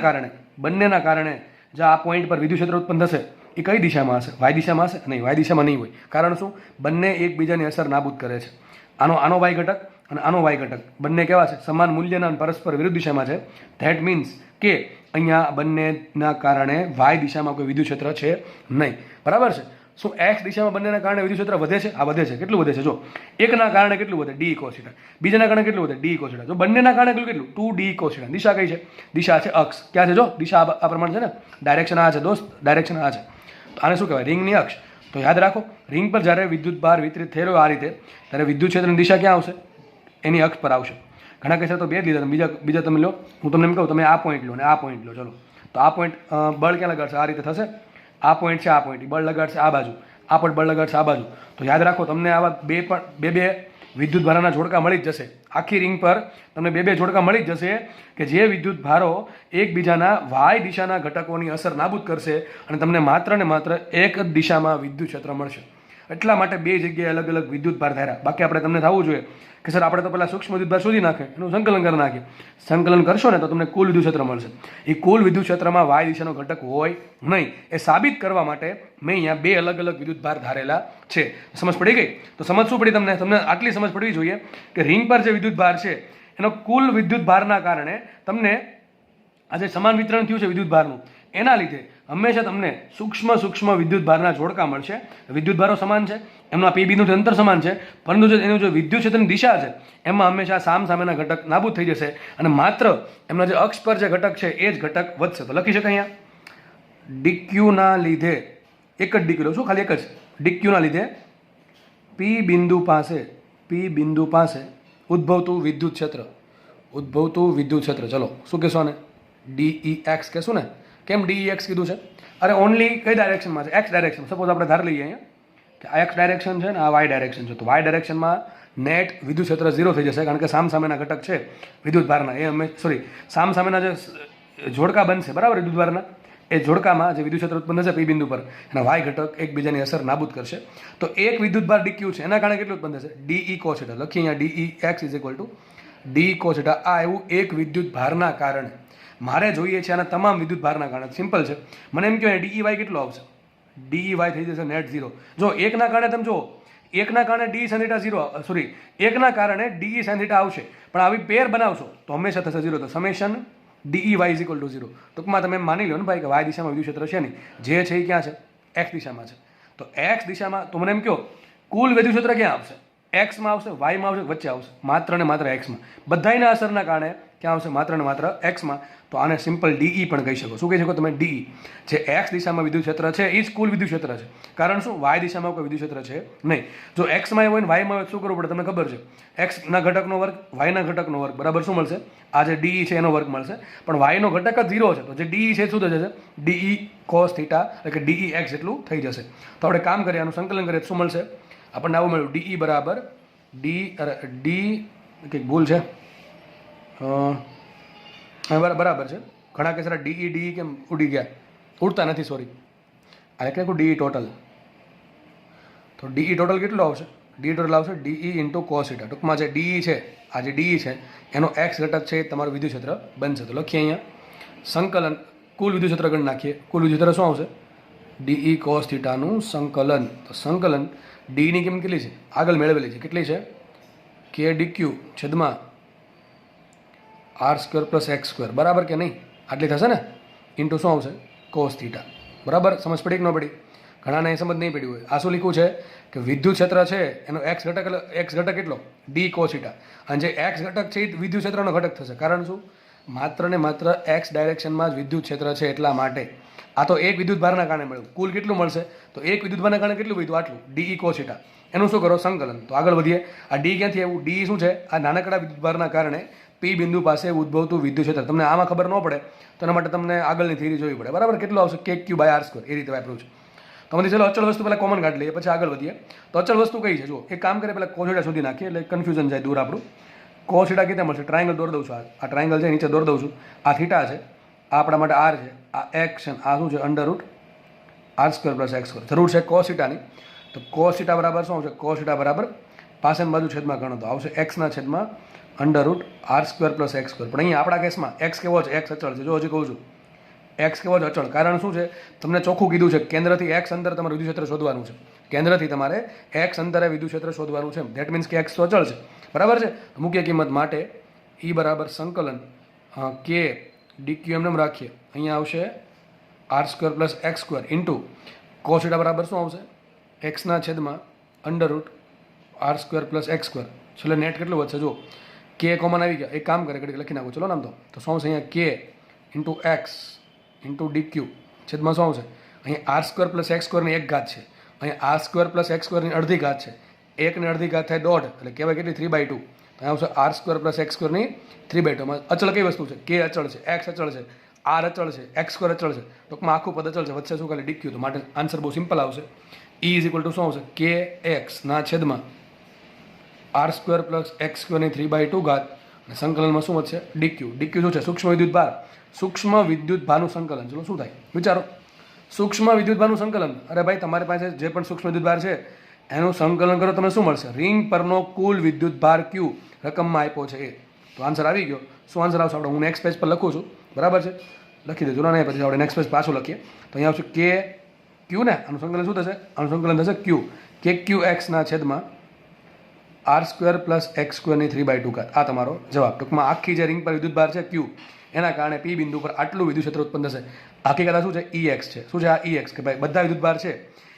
Speaker 1: કારણે જે આ પોઈન્ટ પર વિદ્યુત ક્ષેત્ર ઉત્પન્ન થશે એ કઈ દિશામાં હશે? વાય દિશામાં હશે? નહીં, વાય દિશામાં નહીં હોય. કારણ શું? બંને એકબીજાની અસર નાબૂદ કરે છે. આનો વાય ઘટક અને આનો વાય ઘટક બંને કેવા છે? સમાન મૂલ્યના અને પરસ્પર વિરુદ્ધ દિશામાં છે. ધેટ મીન્સ કે અહીંયા બંનેના કારણે વાય દિશામાં કોઈ વિદ્યુત ક્ષેત્ર છે નહીં, બરાબર છે. શું એક્સ દિશામાં બંનેના કારણે વિદ્યુત ક્ષેત્ર વધે છે? આ વધે છે. કેટલું વધે છે? જો એકના કારણે કેટલું વધે? DE cos theta. બીજાના કારણે કેટલું વધે? DE cos theta. જો બંનેના કારણે કેટલું? 2DE cos theta. દિશા કઈ છે? દિશા છે અક્ષ. ક્યાં છે? જો દિશા આ પ્રમાણે છે ને, ડાયરેક્શન આ છે દોસ્ત, ડાયરેક્શન આ છે. તો આને શું કહેવાય? રિંગની અક્ષ. તો યાદ રાખો, રિંગ પર જ્યારે વિદ્યુત ભાર વિતરિત થયેલો આ રીતે, ત્યારે વિદ્યુત ક્ષેત્રની દિશા ક્યાં આવશે? એની અક્ષ પર આવશે. ઘણા કેસર તો બે જ લીધા, બીજા તમે લો. હું તમને એમ કહું, તમે આ પોઈન્ટ લો ને આ પોઈન્ટ લો. ચલો, તો આ પોઈન્ટ બળ ક્યાં લગાડશે? આ રીતે થશે. આ પોઈન્ટ છે, આ પોઈન્ટ બળ લગાડશે આ બાજુ, આ પણ બળ લગાડશે આ બાજુ. તો યાદ રાખો, તમને આવા બે વિદ્યુત ભારોના જોડકા મળી જ જશે. આખી રિંગ પર તમને બે જોડકા મળી જ જશે કે જે વિદ્યુત ભારો એકબીજાના વાય દિશાના ઘટકોની અસર નાબૂદ કરશે અને તમને માત્ર ને માત્ર એક જ દિશામાં વિદ્યુત ક્ષેત્ર મળશે. એટલા માટે બે જગ્યાએ અલગ અલગ વિદ્યુત ભાર ધાર્યા. બાકી આપણે તમને થવું જોઈએ કે સર આપણે તો પહેલાં સૂક્ષ્મ વિદ્યુત ભાર શોધી નાખે, એનું સંકલન કરી નાખીએ. સંકલન કરશો ને તો તમને કુલ વિદ્યુત ક્ષેત્ર મળશે. એ કુલ વિદ્યુત ક્ષેત્રમાં વાય દિશાનો ઘટક હોય નહીં. એ સાબિત કરવા માટે મેં અહીંયા બે અલગ અલગ વિદ્યુત ભાર ધારેલા છે. સમજ પડી ગઈ? તો સમજ શું પડી તમને આટલી સમજ પડવી જોઈએ કે રિંગ પર જે વિદ્યુત ભાર છે એનો કુલ વિદ્યુત ભારના કારણે તમને આજે સમાન વિતરણ થયું છે વિદ્યુત ભારનું, એના લીધે હંમેશા તમને સૂક્ષ્મ વિદ્યુત ભારના જોડકા મળશે. વિદ્યુત ભારો સમાન છે, એમના પી બિંદુથી અંતર સમાન છે, પરંતુ જે એનું જે વિદ્યુત ક્ષેત્રની દિશા છે એમાં હંમેશા સામેના ઘટક નાબૂદ થઈ જશે અને માત્ર એમના જે અક્ષ પર જે ઘટક છે એ જ ઘટક વધશે. તો લખી શકાય અહીંયા ડીક્યુના લીધે, એક જ ડીક્યુ લો છું, ખાલી એક જ ડીક્યુના લીધે પી બિંદુ પાસે ઉદ્ભવતું વિદ્યુત ક્ષેત્ર. ચલો શું કહેશો આને? DEX કહેશું ને. કેમ DEX કીધું છે? અરે ઓનલી કઈ ડાયરેક્શનમાં છે? X direction. સપોઝ આપણે ધાર લઈએ અહીંયા કે આ એક્સ ડાયરેક્શન છે ને આ વાય ડાયરેક્શન છે. તો વાય ડાયરેક્શનમાં નેટ વિદ્યુત ક્ષેત્ર 0 થઈ જશે, કારણ કે સામેના ઘટક છે વિદ્યુત ભારના, એ સામેના જે જોડકા બનશે, બરાબર, વિદ્યુત ભારના, એ જોડકામાં જે વિદ્યુત ક્ષેત્ર ઉત્પન્ન થશે પી બિંદુ પર, એના વાય ઘટક એકબીજાની અસર નાબૂદ કરશે. તો એક વિદ્યુત ભાર DQ છે, એના કારણે કેટલું ઉત્પન્ન થશે? DE cos theta. લખીએ અહીંયા DEX DE cos થીટા. આ એવું એક વિદ્યુત ભારના કારણે મારે જોઈએ છે, આના તમામ વિદ્યુત ભારના કારણે. સિમ્પલ છે. મને એમ કહો DEY કેટલો આવશે? DEY થઈ જશે નેટ 0. જો એકના કારણે તમે જુઓ, એકના કારણે DE sin θ 0, સોરી, એકના કારણે DE sin θ આવશે, પણ આવી પેર બનાવશો તો હંમેશા થશે 0. તો સમેશન DEY = 0. ટૂંકમાં તમે એમ માની લો ને ભાઈ કે વાય દિશામાં વિદ્યુત ક્ષેત્ર છે નહીં, જે છે એ ક્યાં છે? એક્સ દિશામાં છે. તો એક્સ દિશામાં તો મને એમ કહો કુલ વિદ્યુત ક્ષેત્ર ક્યાં આવશે? એક્સમાં આવશે, વાયમાં આવશે, વચ્ચે આવશે, માત્ર ને માત્ર એક્સમાં. બધાયના અસરના કારણે ક્યાં આવશે? માત્ર ને માત્ર એક્સમાં. તો આને સિમ્પલ ડીઈ પણ કહી શકો. શું કહી શકો તમે? ડીઈ. જે એક્સ દિશામાં વિદ્યુત ક્ષેત્ર છે એ જ કુલ વિદ્યુત ક્ષેત્ર છે. કારણ શું? વાય દિશામાં કોઈ વિદ્યુત ક્ષેત્ર છે નહીં. જો એક્સમાં હોય ને વાયમાં હોય શું કરવું પડે તમને ખબર છે? એક્સના ઘટકનો વર્ગ, વાયના ઘટકનો વર્ગ બરાબર શું મળશે? આ જે ડીઈ છે એનો વર્ગ મળશે. પણ વાયનો ઘટક જ 0 છે, તો જે ડીઈ છે શું થઈ જશે? ડીઈ કોસ થીટા એટલે કે ડીઈ એક્સ એટલું થઈ જશે. તો આપણે કામ કરીએ, આનું સંકલન કરીએ શું મળશે? આપણને આવું મળ્યું, ડીઈ બરાબર ડી કંઈક ભૂલ છે, બરાબર છે. ઘણા કેસરા ડીઈ કેમ ઉડી ગયા? ઉડતા નથી, સોરી. આ એટલે ડીઈ ટોટલ. તો ડીઈ ટોટલ કેટલું આવશે? ડી ટોટલ આવશે ડીઈ ઇન્ટુ કોસ થીટા. ટૂંકમાં જે ડીઈ છે, આ જે ડીઈ છે એનો એક્સ ઘટક છે એ તમારું વિદ્યુત ક્ષેત્ર બનશે. તો લખીએ અહીંયા સંકલન, કુલ વિદ્યુત ક્ષેત્ર ગણ નાખીએ. કુલ વિદ્યુત ક્ષેત્ર શું આવશે? ડીઈ કોસ થીટાનું સંકલન. તો સંકલન ડીની કિંમત કેટલી છે? આગળ મેળવેલી છે. કેટલી છે? કે ડીક્યુ છેદમાં R square plus x square. બરાબર કે નહીં? આટલી થશે ને? ઇન્ટુ શું આવશે? Cos theta. બરાબર? સમજ પડી કે ન પડી? ઘણાને એ સમજ નહીં પડી હોય. આ શું લખ્યું છે કે વિદ્યુત ક્ષેત્ર છે એનો એક્સ ઘટક કેટલો? D cos theta. અને જે એક્સ ઘટક છે એ વિદ્યુત ક્ષેત્રનો ઘટક થશે. કારણ શું? માત્ર ને માત્ર એક્સ ડાયરેક્શનમાં જ વિદ્યુત ક્ષેત્ર છે એટલા માટે. આ તો એક વિદ્યુત ભારના કારણે મળ્યું. કુલ કેટલું મળશે? તો એક વિદ્યુત ભારના કારણે કેટલું વધ્યું? આટલું. DE cos theta. એનું શું કરો? સંકલન. તો આગળ વધીએ. આ ડી ક્યાંથી આવ્યું? ડી શું છે? આ નાનકડા વિદ્યુત ભારના કારણે પી બિંદુ પાસે ઉદ્ભવતું વિદ્યુત ક્ષેત્ર. તમને આમાં ખબર ન પડે તો એના માટે તમને આગળની થિયરી જોવી પડે. બરાબર? કેટલું આવશે? કે ક્યુ બાય આર સ્ક્વેર. એ રીતે વાપર્યું છે. તો મને ચલો અચળ વસ્તુ પહેલાં કોમન કાઢી લઈએ, પછી આગળ વધીએ. તો અચળ વસ્તુ કઈ છે? જો એક કામ કરે, પહેલાં કોસ થીટા સુધી નાખીએ એટલે કન્ફ્યુઝન જાય દૂર આપણું. કોસ થીટા કેટલા મળશે? ટ્રાયંગલ દોર દઉં છું. આ ટ્રાયંગલ છે, નીચે દોર દઉં છું. આ થીટા છે, આ આપણા માટે આર છે, આ એક્સ છે, આ શું છે? Under root r square plus x square. જરૂર છે કોસ થીટાની. તો કોસ થીટા બરાબર શું આવશે? કોસ થીટા બરાબર પાછળની બાજુ છેદમાં ગણો તો આવશે એક્સના છેદમાં under root r square plus x square. પણ અહીંયા આપણા કેસમાં એક્સ કેવો છે? એક્સ અચળ છે. જો હજી કહું છું એક્સ કેવો છે? અચળ. કારણ શું છે? તમને ચોખ્ખું કીધું છે કેન્દ્રથી એક્સ અંતર તમારે વિદ્યુત ક્ષેત્ર શોધવાનું છે. કેન્દ્રથી તમારે એક્સ અંતરે વિદ્યુત ક્ષેત્ર શોધવાનું છે. ધેટ મીન્સ કે એક્સ તો અચળ છે. બરાબર છે? મુખ્ય કિંમત માટે ઈ બરાબર સંકલન કે ડીક્યુ એમ રાખીએ. અહીંયા આવશે r square plus x square into cos theta બરાબર શું આવશે? એક્સના છેદમાં under root r square plus x square. છેલ્લે નેટ કેટલું વધશે? જો કે કોમન આવી ગયા. એક કામ કરે, ઘડીક લખી નાખું. ચલો નામ તો શું આવશે? અહીંયા k into x into DQ છેદમાં શું આવશે? અહીંયા આર સ્ક્વેર પ્લસ એક્સ સ્ક્વેરની એક ઘાત છે, અહીંયા આર સ્ક્વેર પ્લસ એક્સ સ્ક્વેરની અડધી ઘાત છે. 1 ને અડધી ઘાત થાય 1.5, એટલે કહેવાય કેટલી? 3/2. અહીંયા આવશે આર સ્ક્વેર પ્લસ એક્સ સ્ક્વેરની 3/2. અચળ કઈ વસ્તુ છે? કે અચળ છે, એક્સ અચળ છે, આર અચળ છે, એક્સ સ્ક્વેર અચળ છે. ટૂંકમાં આખું પદ અચળ છે. વચ્ચે શું ખાલી ડીક્યુ. તો માટે આન્સર બહુ સિમ્પલ આવશે. ઈ ઇઝ ઇક્વલ ટુ શું આવશે? કે એક્સના છેદમાં આર સ્ક્વેર પ્લસ એક્સ સ્ક્વેરની 3/2 ઘાત. અને સંકલનમાં શું વધશે? ડીક્યુ. ડીક્યુ શું છે? સૂક્ષ્મ વિદ્યુત ભાર. સૂક્ષ્મ વિદ્યુત ભારનું સંકલન. ચલો શું થાય વિચારો? સૂક્ષ્મ વિદ્યુત ભારનું સંકલન. અરે ભાઈ, તમારી પાસે જે પણ સૂક્ષ્મ વિદ્યુત ભાર છે એનું સંકલન કરો, તમને શું મળશે? રિંગ પરનો કુલ વિદ્યુત ભાર ક્યુ રકમમાં આપ્યો છે એ. તો આન્સર આવી ગયો. શું આન્સર આવશે? આપણે હું નેક્સ્ટ પેજ પર લખું છું. બરાબર છે? લખી દેજો ના, પછી આપણે નેક્સ્ટ પેજ પાછું લખીએ. તો અહીંયા આવશે કે ક્યુ ને. આનું સંકલન શું થશે? આનું સંકલન થશે ક્યુ. કે ક્યુ એક્સના છેદમાં આર સ્ક્વેર પ્લસ એક્સ સ્ક્વેરની 3/2 ઘાત. આ તમારો જવાબ. ટૂંકમાં આખી જે રિંગ પર વિદ્યુત ભાર છે ક્યુ, એના કારણે પી બિંદુ પર આટલું વિદ્યુત ક્ષેત્ર ઉત્પન્ન થશે. હકીકત શું છે? ઈ એક્સ છે. શું છે આ ઈ એક્સ? કે ભાઈ બધા વિદ્યુત ભાર છે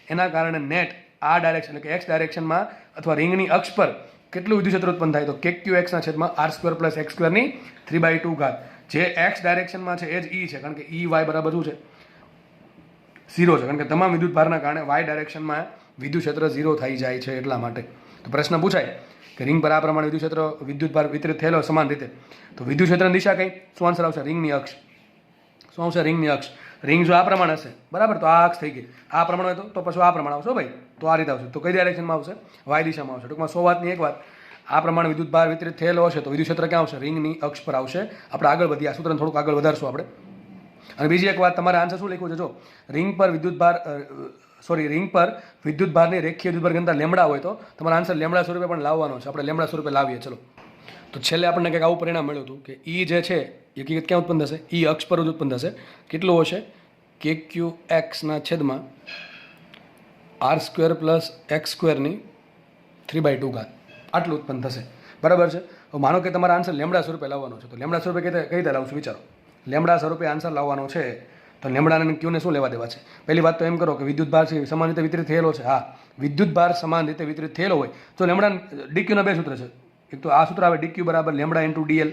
Speaker 1: એના કારણે નેટ આ ડાયરેક્શન એટલે કે એક્સ ડાયરેક્શનમાં અથવા રિંગની અક્ષ પર કેટલું વિદ્યુત ક્ષેત્ર ઉત્પન્ન થાય? તો કે ક્યુ એક્સના છેદમાં આર સ્ક્વેર પ્લસ એક્સ સ્ક્વેરની 3/2 ઘાત. જે એક્સ ડાયરેક્શનમાં છે એ જ ઈ છે, કારણ કે ઈ વાય બરાબર શું છે? 0 છે. કારણ કે તમામ વિદ્યુત ભારના કારણે વાય ડાયરેક્શનમાં વિદ્યુત ક્ષેત્ર 0 થઈ જાય છે એટલા માટે. તો પ્રશ્ન પૂછાય કે રિંગ પર આ પ્રમાણે વિદ્યુત ભાર વિતરિત થયેલો સમાન રીતે, તો વિદ્યુત ક્ષેત્રની દિશા કઈ? શું આન્સર આવશે? રિંગની અક્ષ. શું આવશે? રિંગની અક્ષ. રિંગ જો આ પ્રમાણે હશે, બરાબર, તો આ અક્ષ થઈ ગઈ. આ પ્રમાણે હોય તો પછી આ પ્રમાણે આવશે ભાઈ. તો આ રીતે આવશે. તો કઈ ડાયરેક્શનમાં આવશે? વાય દિશામાં આવશે. ટૂંકમાં 100 વાતની એક વાત, આ પ્રમાણે વિદ્યુત ભાર વિતરિત થયેલો હશે તો વિદ્યુત ક્ષેત્ર ક્યાં આવશે? રિંગની અક્ષ પર આવશે. આપણે આગળ વધીએ, આ સૂત્રને થોડુંક આગળ વધારશું આપણે. અને બીજી એક વાત, તમારે આન્સર શું લખ્યું છે? જો રિંગ પર વિદ્યુત ભારની રેખીય વિદ્યુત ભાર ઘનતા લેમડા હોય તો તમારા આન્સર લેમડા સ્વરૂપે પણ લાવવાનો છે. આપણે લેમડા સ્વરૂપે લાવીએ. ચલો, તો છેલ્લે આપણને કંઈક આવું પરિણામ મળ્યું હતું કે ઈ જે છે એ હકીકત ક્યાં ઉત્પન્ન થશે? ઈ અક્ષ પર જ ઉત્પન્ન થશે. કેટલું હશે? કે ક્યુ એક્સના છેદમાં આર સ્ક્વેર પ્લસ એક્સ સ્ક્વેરની 3/2 ઘાત. આટલું ઉત્પન્ન થશે. બરાબર છે? તો માનો કે તમારા આન્સર લેમડા સ્વરૂપે લાવવાનો છે. તો લેમડા સ્વરૂપે કઈ રીતે લાવશું? વિચારો. લેમડા સ્વરૂપે આન્સર લાવવાનો છે તો લેમડા અને ક્યુને શું લેવા દેવા છે? પહેલી વાત તો એમ કરો કે વિદ્યુત ભાર છે સમાન રીતે વિતરિત થયેલો છે. હા, વિદ્યુત ભાર સમાન રીતે વિતરિત થયેલો હોય તો લેમડા ડીક્યુના બે સૂત્ર છે. એક તો આ સૂત્ર આવે ડીક્યુ બરાબર લેમડા ઇન્ટુ ડીએલ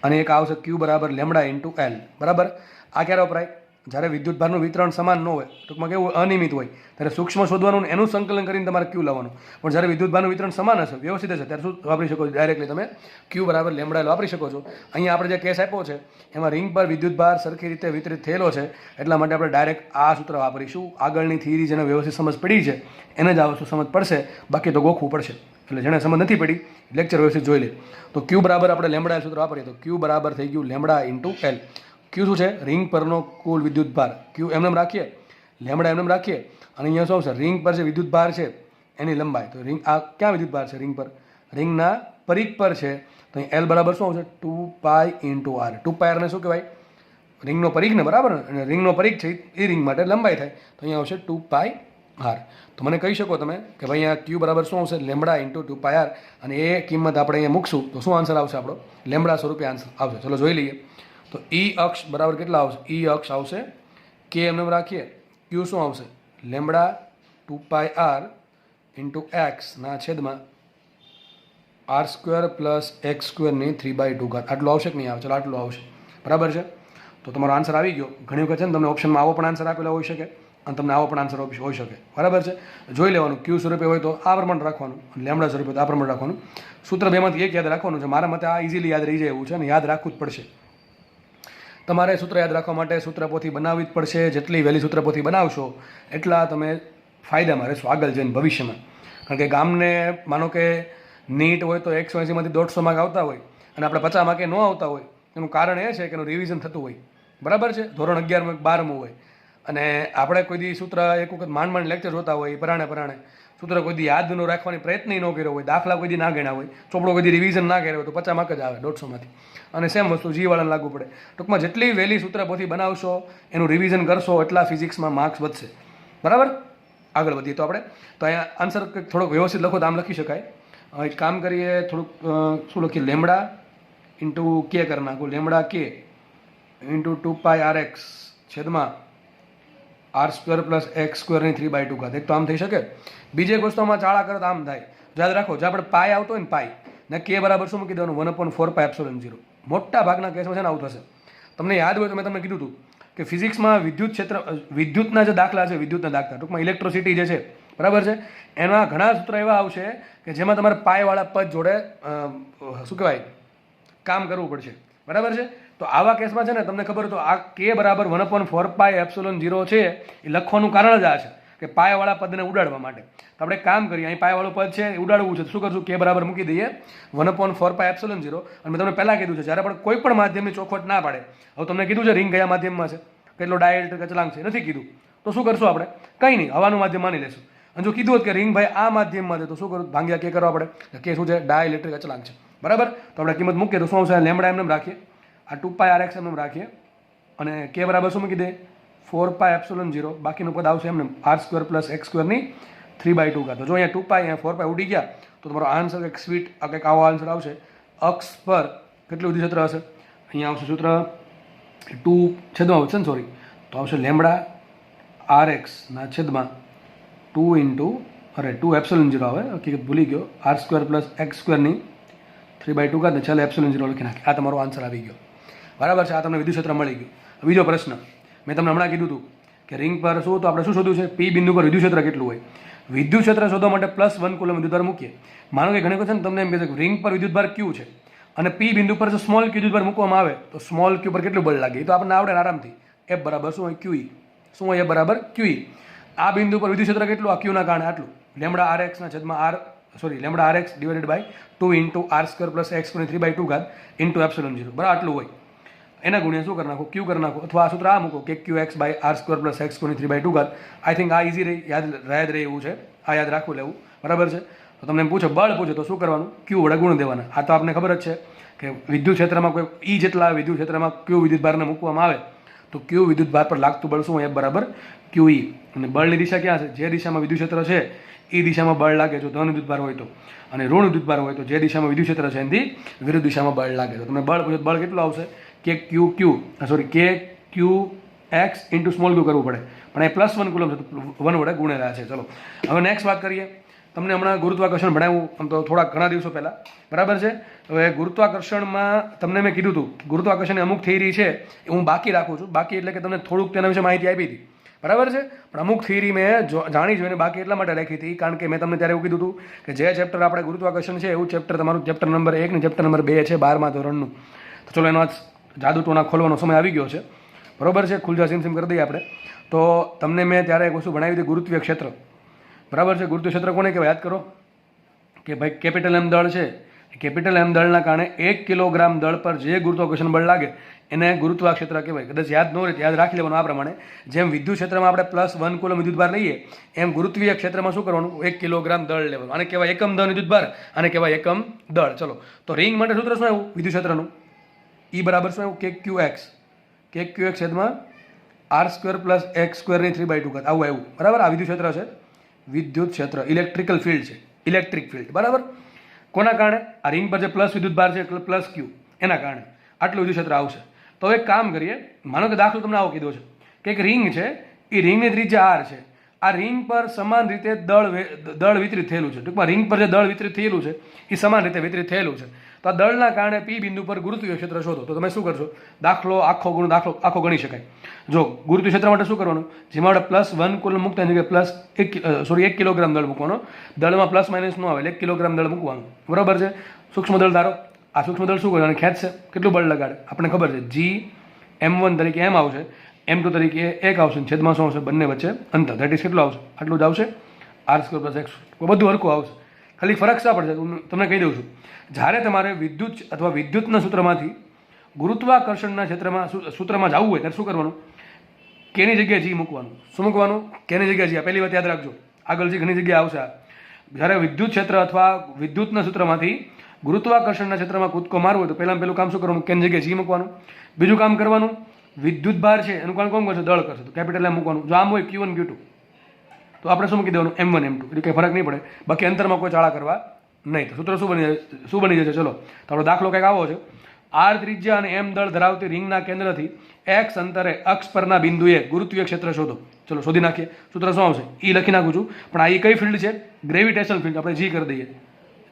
Speaker 1: અને એક આવશે ક્યુ બરાબર લેમડા ઇન્ટુ એલ. બરાબર. આ ક્યારે વપરાય? જ્યારે વિદ્યુત ભારનું વિતરણ સમાન ન હોય, ટૂંકમાં કેવું અનિયમિત હોય, ત્યારે સૂક્ષ્મ શોધવાનું એનું સંકલન કરીને તમારે ક્યુ લાવવાનું. પણ જ્યારે વિદ્યુત ભારનું વિતરણ સમાન હશે, વ્યવસ્થિત હશે, ત્યારે શું વાપરી શકો છો? ડાયરેક્ટલી તમે ક્યુ બરાબર લેમડા વાપરી શકો છો. અહીંયા આપણે જે કેસ આપ્યો છે એમાં રિંગ પર વિદ્યુત ભાર સરખી રીતે વિતરિત થયેલો છે, એટલા માટે આપણે ડાયરેક્ટ આ સૂત્ર વાપરીશું. આગળની થિયરી જેને વ્યવસ્થિત સમજ પડી છે એને જ આ વસ્તુ સમજ પડશે, બાકી તો ગોખવું પડશે. એટલે જેને સમજ નથી પડી લેક્ચર વ્યવસ્થિત જોઈ લે. તો ક્યુ બરાબર આપણે લેમડા સૂત્ર વાપરીએ તો ક્યુ બરાબર થઈ ગયું લેમડા ઇન્ટુ એલ. ક્યુ શું છે? રિંગ પરનો કુલ વિદ્યુત ભાર. ક્યુ એમને રાખીએ, લેમડા એમને રાખીએ, અને અહીંયા શું આવશે? રિંગ પર જે વિદ્યુત ભાર છે એની લંબાઈ. તો રિંગ આ ક્યાં વિદ્યુત ભાર છે? રિંગ પર, રિંગના પરિઘ પર છે. તો અહીં એલ બરાબર શું આવશે? 2π ઇન્ટુ આર. 2π આરને શું કહેવાય? રિંગનો પરિઘ ને, બરાબર ને? અને રિંગનો પરિઘ છે એ રિંગ માટે લંબાઈ થાય. તો અહીંયા આવશે 2π આર. તો મને કહી શકો તમે કે ભાઈ અહીંયા ક્યુ બરાબર શું આવશે? Lambda into 2π R. અને એ કિંમત આપણે અહીંયા મૂકશું તો શું આન્સર આવશે આપણો? લેમડા સ્વરૂપે આન્સર આવશે. ચલો જોઈ લઈએ. તો ઈ અક્ષ બરાબર કેટલા આવશે? ઈ અક્ષ આવશે કે એમને રાખીએ, ક્યુ શું આવશે? લેમડા 2π આર ઇન્ટુ એક્સ ના છેદમાં આર સ્ક્વેર પ્લસ એક્સ સ્ક્વેરની 3/2. આટલું આવશે કે નહીં આવે? ચલો આટલું આવશે. બરાબર છે. તો તમારો આન્સર આવી ગયો. ઘણી વખત છે ને તમને ઓપ્શનમાં આવો પણ આન્સર આપેલો હોઈ શકે અને તમને આવો પણ આન્સર હોઈ શકે. બરાબર છે. જોઈ લેવાનું. ક્યુ સ્વરૂપે હોય તો આ પ્રમાણે રાખવાનું, લેમડા સ્વરૂપે તો આ પ્રમાણે રાખવાનું. સૂત્ર બેમાંથી એક યાદ રાખવાનું છે. મારા મતે આ ઇઝીલી યાદ રહી જાય એવું છે અને યાદ રાખવું જ પડશે. તમારે સૂત્ર યાદ રાખવા માટે સૂત્રપોથી બનાવવી જ પડશે. જેટલી વહેલી સૂત્રપોથી બનાવશો એટલા તમે ફાયદામાં રહેશો આગળ જઈને ભવિષ્યમાં. કારણ કે ગામને માનો કે નીટ હોય તો 180માંથી 150 માર્ક આવતા હોય અને આપણે 50 માર્કે ન આવતા હોય, એનું કારણ એ છે કે એનું રિવિઝન થતું હોય. બરાબર છે. ધોરણ 11માં 12માં હોય અને આપણે કોઈ દી સૂત્ર એક વખત માંડ લેક્ચર જોતા હોય, પરાણે સૂત્ર કોઈ દી યાદ ન રાખવાની પ્રયત્ન ન કર્યો હોય, દાખલા કોઈ દી ના ગણ્યા હોય, ચોપડો કોઈ દી રિવિઝન ના કર્યો હોય તો 50 માર્ક જ આવે 150માંથી. અને સેમ વસ્તુ જીવાળાને લાગુ પડે. ટૂંકમાં જેટલી વહેલી સૂત્રપોથી બનાવશો, એનું રિવિઝન કરશો, એટલા ફિઝિક્સમાં માર્ક્સ વધશે. બરાબર. આગળ વધીએ તો આપણે તો અહીંયા આન્સર થોડોક વ્યવસ્થિત લખો તો આમ લખી શકાય. એક કામ કરીએ, થોડુંક શું લખીએ? લેમડા ઇન્ટુ કે કરી નાખું. Lambda k into 2π R x છેદમાં આર સ્ક્વેર પ્લસ એક્સ સ્ક્વેરની 3/2. એક તો આમ થઈ શકે. બીજી એક વસ્તુમાં ચાળા કરે તો આમ થાય. યાદ રાખો, જો આપણે પાય આવતો હોય ને પાય ને કે બરાબર શું મૂકી દેવાનું? 1/4πε0. મોટા ભાગના કેસમાં છે ને આવું થશે. તમને યાદ હોય તો મેં તમને કીધું હતું કે ફિઝિક્સમાં વિદ્યુત ક્ષેત્ર, વિદ્યુતના જે દાખલા છે, વિદ્યુતના દાખલા ટૂંકમાં ઇલેક્ટ્રિસિટી જે છે, બરાબર છે, એના ઘણા સૂત્ર એવા આવશે કે જેમાં તમારે પાયવાળા પદ જોડે શું કહેવાય કામ કરવું પડશે. બરાબર છે. તો આવા કેસમાં છે ને તમને ખબર તો આ કે બરાબર 1/4πε0 છે એ લખવાનું કારણ જ આ છે કે પાયાવાળા પદને ઉડાડવા માટે. તો આપણે કામ કરીએ, અહીં પાયાવાળું પદ છે ઉડાડવું છે તો શું કરશું? કે બરાબર મૂકી દઈએ 1/4πε0. અને મેં તમને પહેલાં કીધું છે જ્યારે પણ કોઈ પણ માધ્યમની ચોખવટ ના પાડે, હવે તમને કીધું છે રિંગ કયા માધ્યમમાં છે, કેટલો ડાયઇલેક્ટ્રિક અચળાંક છે, નથી કીધું તો શું કરશું આપણે? કંઈ નહીં, હવાનું માધ્યમ માની લેશું. અને જો કીધું હોત કે રિંગ ભાઈ આ માધ્યમમાં છે તો શું કરું? ભાંગ્યા કે કરવા પડે. કે શું છે? ડાયઇલેક્ટ્રિક અચળાંક છે. બરાબર. તો આપણે કિંમત મૂકીએ તો શું આવશે? લેમડા એમને રાખીએ, આ 2π આર એક્સ એમને રાખીએ અને કે બરાબર શું મૂકી દે? 4πε0. બાકીનું પદ આવશે એમને આર સ્ક્વેર પ્લસ એક્સ સ્ક્વેરની 3/2. તો જો અહીંયા 2π અહીંયા 4π ઉડી ગયા તો તમારો આન્સર કંઈક સ્વીટ કંઈક આવો આન્સર આવશે. અક્ષ પર કેટલું વિદ્યુત ક્ષેત્ર હશે? અહીંયા આવશે સૂત્ર 2 છેદમાં આવશે ને, સોરી, તો આવશે લેમડા આર એક્સના છેદમાં 2 ઇન્ટુ 2ε0 આવે, હકીકત ભૂલી ગયો, આર સ્ક્વેર પ્લસ એક્સ સ્ક્વેરની 3/2 ને છેલ્લે ε0 લખી નાખી. આ તમારો આન્સર આવી ગયો. બરાબર છે. આ તમને વિદ્યુત ક્ષેત્ર મળી ગયું. બીજો પ્રશ્ન મેં તમને હમણાં કીધું હતું કે રિંગ પર શું, તો આપણે શું શોધ્યું છે? પી બિંદુ પર વિદ્યુત ક્ષેત્ર કેટલું હોય? વિદ્યુત ક્ષેત્ર શોધવા માટે +1 કુલમ વિદ્યુતભાર મૂકીએ. માનો કે ઘણી વખત છે ને તમને એમ કહે છે કે રિંગ પર વિદ્યુતભાર ક્યુ છે અને પી બિંદુ પર જો સ્મોલ ક્યુ વિદ્યુતભાર મૂકવામાં આવે તો સ્મોલ ક્યુ પર કેટલું બળ લાગે? એ તો આપણને આવડે આરામથી. એફ બરાબર શું હોય? QE. શું હોય? એફ બરાબર QE. આ બિંદુ પર વિદ્યુત ક્ષેત્ર કેટલું? આ ક્યુના કારણે આટલું. લેમડા આર એક્સના છેદમાં R, sorry, lambda R X divided by 2 into R square plus X સ્ક્વેરની 3/2 ઇન્ટુ ε0. બરાબર આટલું હોય. એના ગુણ્યા શું કરી નાખો? ક્યુ કરી નાખો. અથવા આ સૂત્ર આ મૂકો કે Q X by R square plus X સ્ક્વેરની 3/2. આઈ થિંક આ ઇઝી યાદ રહે એવું છે. આ યાદ રાખવું લેવું. બરાબર છે. તો તમને એમ પૂછો, બળ પૂછે તો શું કરવાનું? ક્યુ વડે ગુણ દેવાના. આ તો આપને ખબર જ છે કે વિદ્યુત ક્ષેત્રમાં કોઈ ઈ જેટલા વિદ્યુત ક્ષેત્રમાં ક્યુ વિદ્યુત ભારને મૂકવામાં આવે તો ક્યુ વિદ્યુત ભાર પર લાગતું બળ શું હોય? એફ બરાબર QE. અને બળની દિશા ક્યાં છે? જે દિશામાં વિદ્યુત ક્ષેત્ર છે એ દિશામાં બળ લાગે જો ધન વિદ્યુત ભાર હોય તો, અને ઋણ વિદ્યુત ભાર હોય તો જે દિશામાં વિદ્યુત ક્ષેત્ર છે એનાથી વિરુદ્ધ દિશામાં બળ લાગે. તો તમને બળ પૂછે, બળ કેટલું આવશે? કે QQ, સોરી, કે QE એક્સ ઇન્ટુ સ્મોલ ક્યુ કરવું પડે, પણ એ +1 કુલમ છે તો 1 વડે ગુણેલા છે. ચલો હવે નેક્સ્ટ વાત કરીએ. તમને હમણાં ગુરુત્વાકર્ષણ ભણાવ્યું આમ તો ઘણા દિવસો પહેલાં, બરાબર છે. હવે ગુરુત્વાકર્ષણમાં તમને મેં કીધું હતું ગુરુત્વાકર્ષણની અમુક થિયરી છે એ હું બાકી રાખું છું. બાકી એટલે કે તમને થોડુંક તેના વિશે માહિતી આપી હતી, બરાબર છે. પણ અમુક થિયરી મેં જાણી જોઈને બાકી એટલા માટે રાખી હતી કારણ કે મેં તમને ત્યારે એવું કીધું હતું કે જે ચેપ્ટર આપણે ગુરુત્વાકર્ષણ છે એવું ચેપ્ટર તમારું ચેપ્ટર નંબર 1 ને ચેપ્ટર નંબર 2 છે 12મા ધોરણનું. તો ચલો એનો જાદુ ટોના ખોલવાનો સમય આવી ગયો છે, બરાબર છે. ખુલજા સિમ કરી દઈએ આપણે. તો તમને મેં ત્યારે એક વસ્તુ ભણાવી હતી, ગુરુત્વીય ક્ષેત્ર, બરાબર છે. ગુરુત્વીય ક્ષેત્ર કોને કહેવાય યાદ કરો કે ભાઈ કેપિટલ એમ દળ છે, કેપિટલ એમ દળના કારણે 1 કિલોગ્રામ દળ પર જે ગુરુત્વાકર્ષણ બળ લાગે એને ગુરુત્વાક્ષેત્ર કહેવાય. કદાચ યાદ ન રહે યાદ રાખી લેવાનું આ પ્રમાણે. જેમ વિદ્યુત ક્ષેત્રમાં આપણે +1 કુલમ વિદ્યુતભાર લઈએ એમ ગુરુત્વીય ક્ષેત્રમાં શું કરવાનું, 1 કિલોગ્રામ દળ લેવાનું. આને કહેવાય એકમ દળ વિદ્યુતભાર, આને કહેવાય એકમ દળ. ચલો તો રિંગ માટે સૂત્ર શું આવ્યું વિદ્યુત ક્ષેત્રનું? E બરાબર શું આવ્યું? KQX, KQX છેદમાં R² + X² 3/2 આવું આવ્યું, બરાબર. આ વિદ્યુત ક્ષેત્ર છે, વિદ્યુત ક્ષેત્ર ઇલેક્ટ્રિકલ ફિલ્ડ છે, ઇલેક્ટ્રિક ફિલ્ડ, બરાબર. કોના કારણે? આ રિંગ પર જે પ્લસ વિદ્યુતભાર છે +Q એના કારણે આટલું વિદ્યુત ક્ષેત્ર આવશે. તો હવે એક કામ કરીએ, માનો કે દાખલો તમને આવો કીધો છે કે એક રિંગ છે, એ રિંગની ત્રિજ્યા R છે. આ રિંગ પર સમાન રીતે દળ વિતરિત થયેલું છે. ટૂંકમાં રિંગ પર જે દળ વિતરિત થયેલું છે એ સમાન રીતે વિતરિત થયેલું છે. તો આ દળના કારણે P બિંદુ પર ગુરુત્વીય ક્ષેત્ર શોધો. તો તમે શું કરશો? દાખલો આખો ગણી શકાય. જો ગુરુત્વીય ક્ષેત્ર માટે શું કરવાનું, જેમાં આપણે +1 કુલમ મૂકતા એની જગ્યાએ 1 કિલોગ્રામ દળ મૂકવાનો. દળમાં પ્લસ માઇનસ ન આવે, 1 કિલોગ્રામ દળ મૂકવાનું, બરાબર છે. સૂક્ષ્મ દળ ધારો, આ સૂક્ષ્મ દળ શું કરે અને ખેંચશે, કેટલું બળ લગાડે આપણને ખબર છે. G(m1) તરીકે m આવશે, m2 તરીકે 1 આવશે, છેદમાં શું આવશે? બંને વચ્ચે અંતર, ધેટ ઇઝ કેટલું આવશે? આટલું જ આવશે, R² + X. બધું હરખું આવશે. ખાલી ફરક શા પડશે તમને કહી દઉં છું. જ્યારે તમારે વિદ્યુત અથવા વિદ્યુતના સૂત્રમાંથી ગુરુત્વાકર્ષણના સૂત્રમાં જવું હોય ત્યારે શું કરવાનું? કેની જગ્યાએ G મૂકવાનું. શું મૂકવાનું? કેની જગ્યાએ G. પહેલી વાત યાદ રાખજો, આગળ G ઘણી જગ્યાએ આવશે. જ્યારે વિદ્યુત ક્ષેત્ર અથવા વિદ્યુતના સૂત્રમાંથી ગુરુત્વાકર્ષણના ક્ષેત્રમાં કૂદકો મારવો હોય તો પહેલું કામ શું કરવાનું? કેની જગ્યાએ G મૂકવાનું. બીજું કામ કરવાનું, વિદ્યુત ભાર છે એનું કામ કોણ કરશે? દળ કરશે. તો કેપિટલ M મૂકવાનું. જો આમ હોય Q1 Q2 તો આપણે શું મૂકી દેવાનું? M1 M2. એટલે કંઈ ફરક નહીં પડે. બાકી અંતરમાં કોઈ ચાળા કરવા નહીં. તો સૂત્ર શું બની જશે? ચલો તો આપણો દાખલો કંઈક આવો છે. R ત્રિજ્યા અને M દળ ધરાવતી રિંગના કેન્દ્રથી X અંતરે અક્ષ પરના બિંદુએ ગુરુત્વીય ક્ષેત્ર શોધો. ચલો શોધી નાખીએ. સૂત્ર શું આવશે? E લખી નાખું છું, પણ આ એ કઈ ફિલ્ડ છે? Gravitational field. આપણે G કરી દઈએ,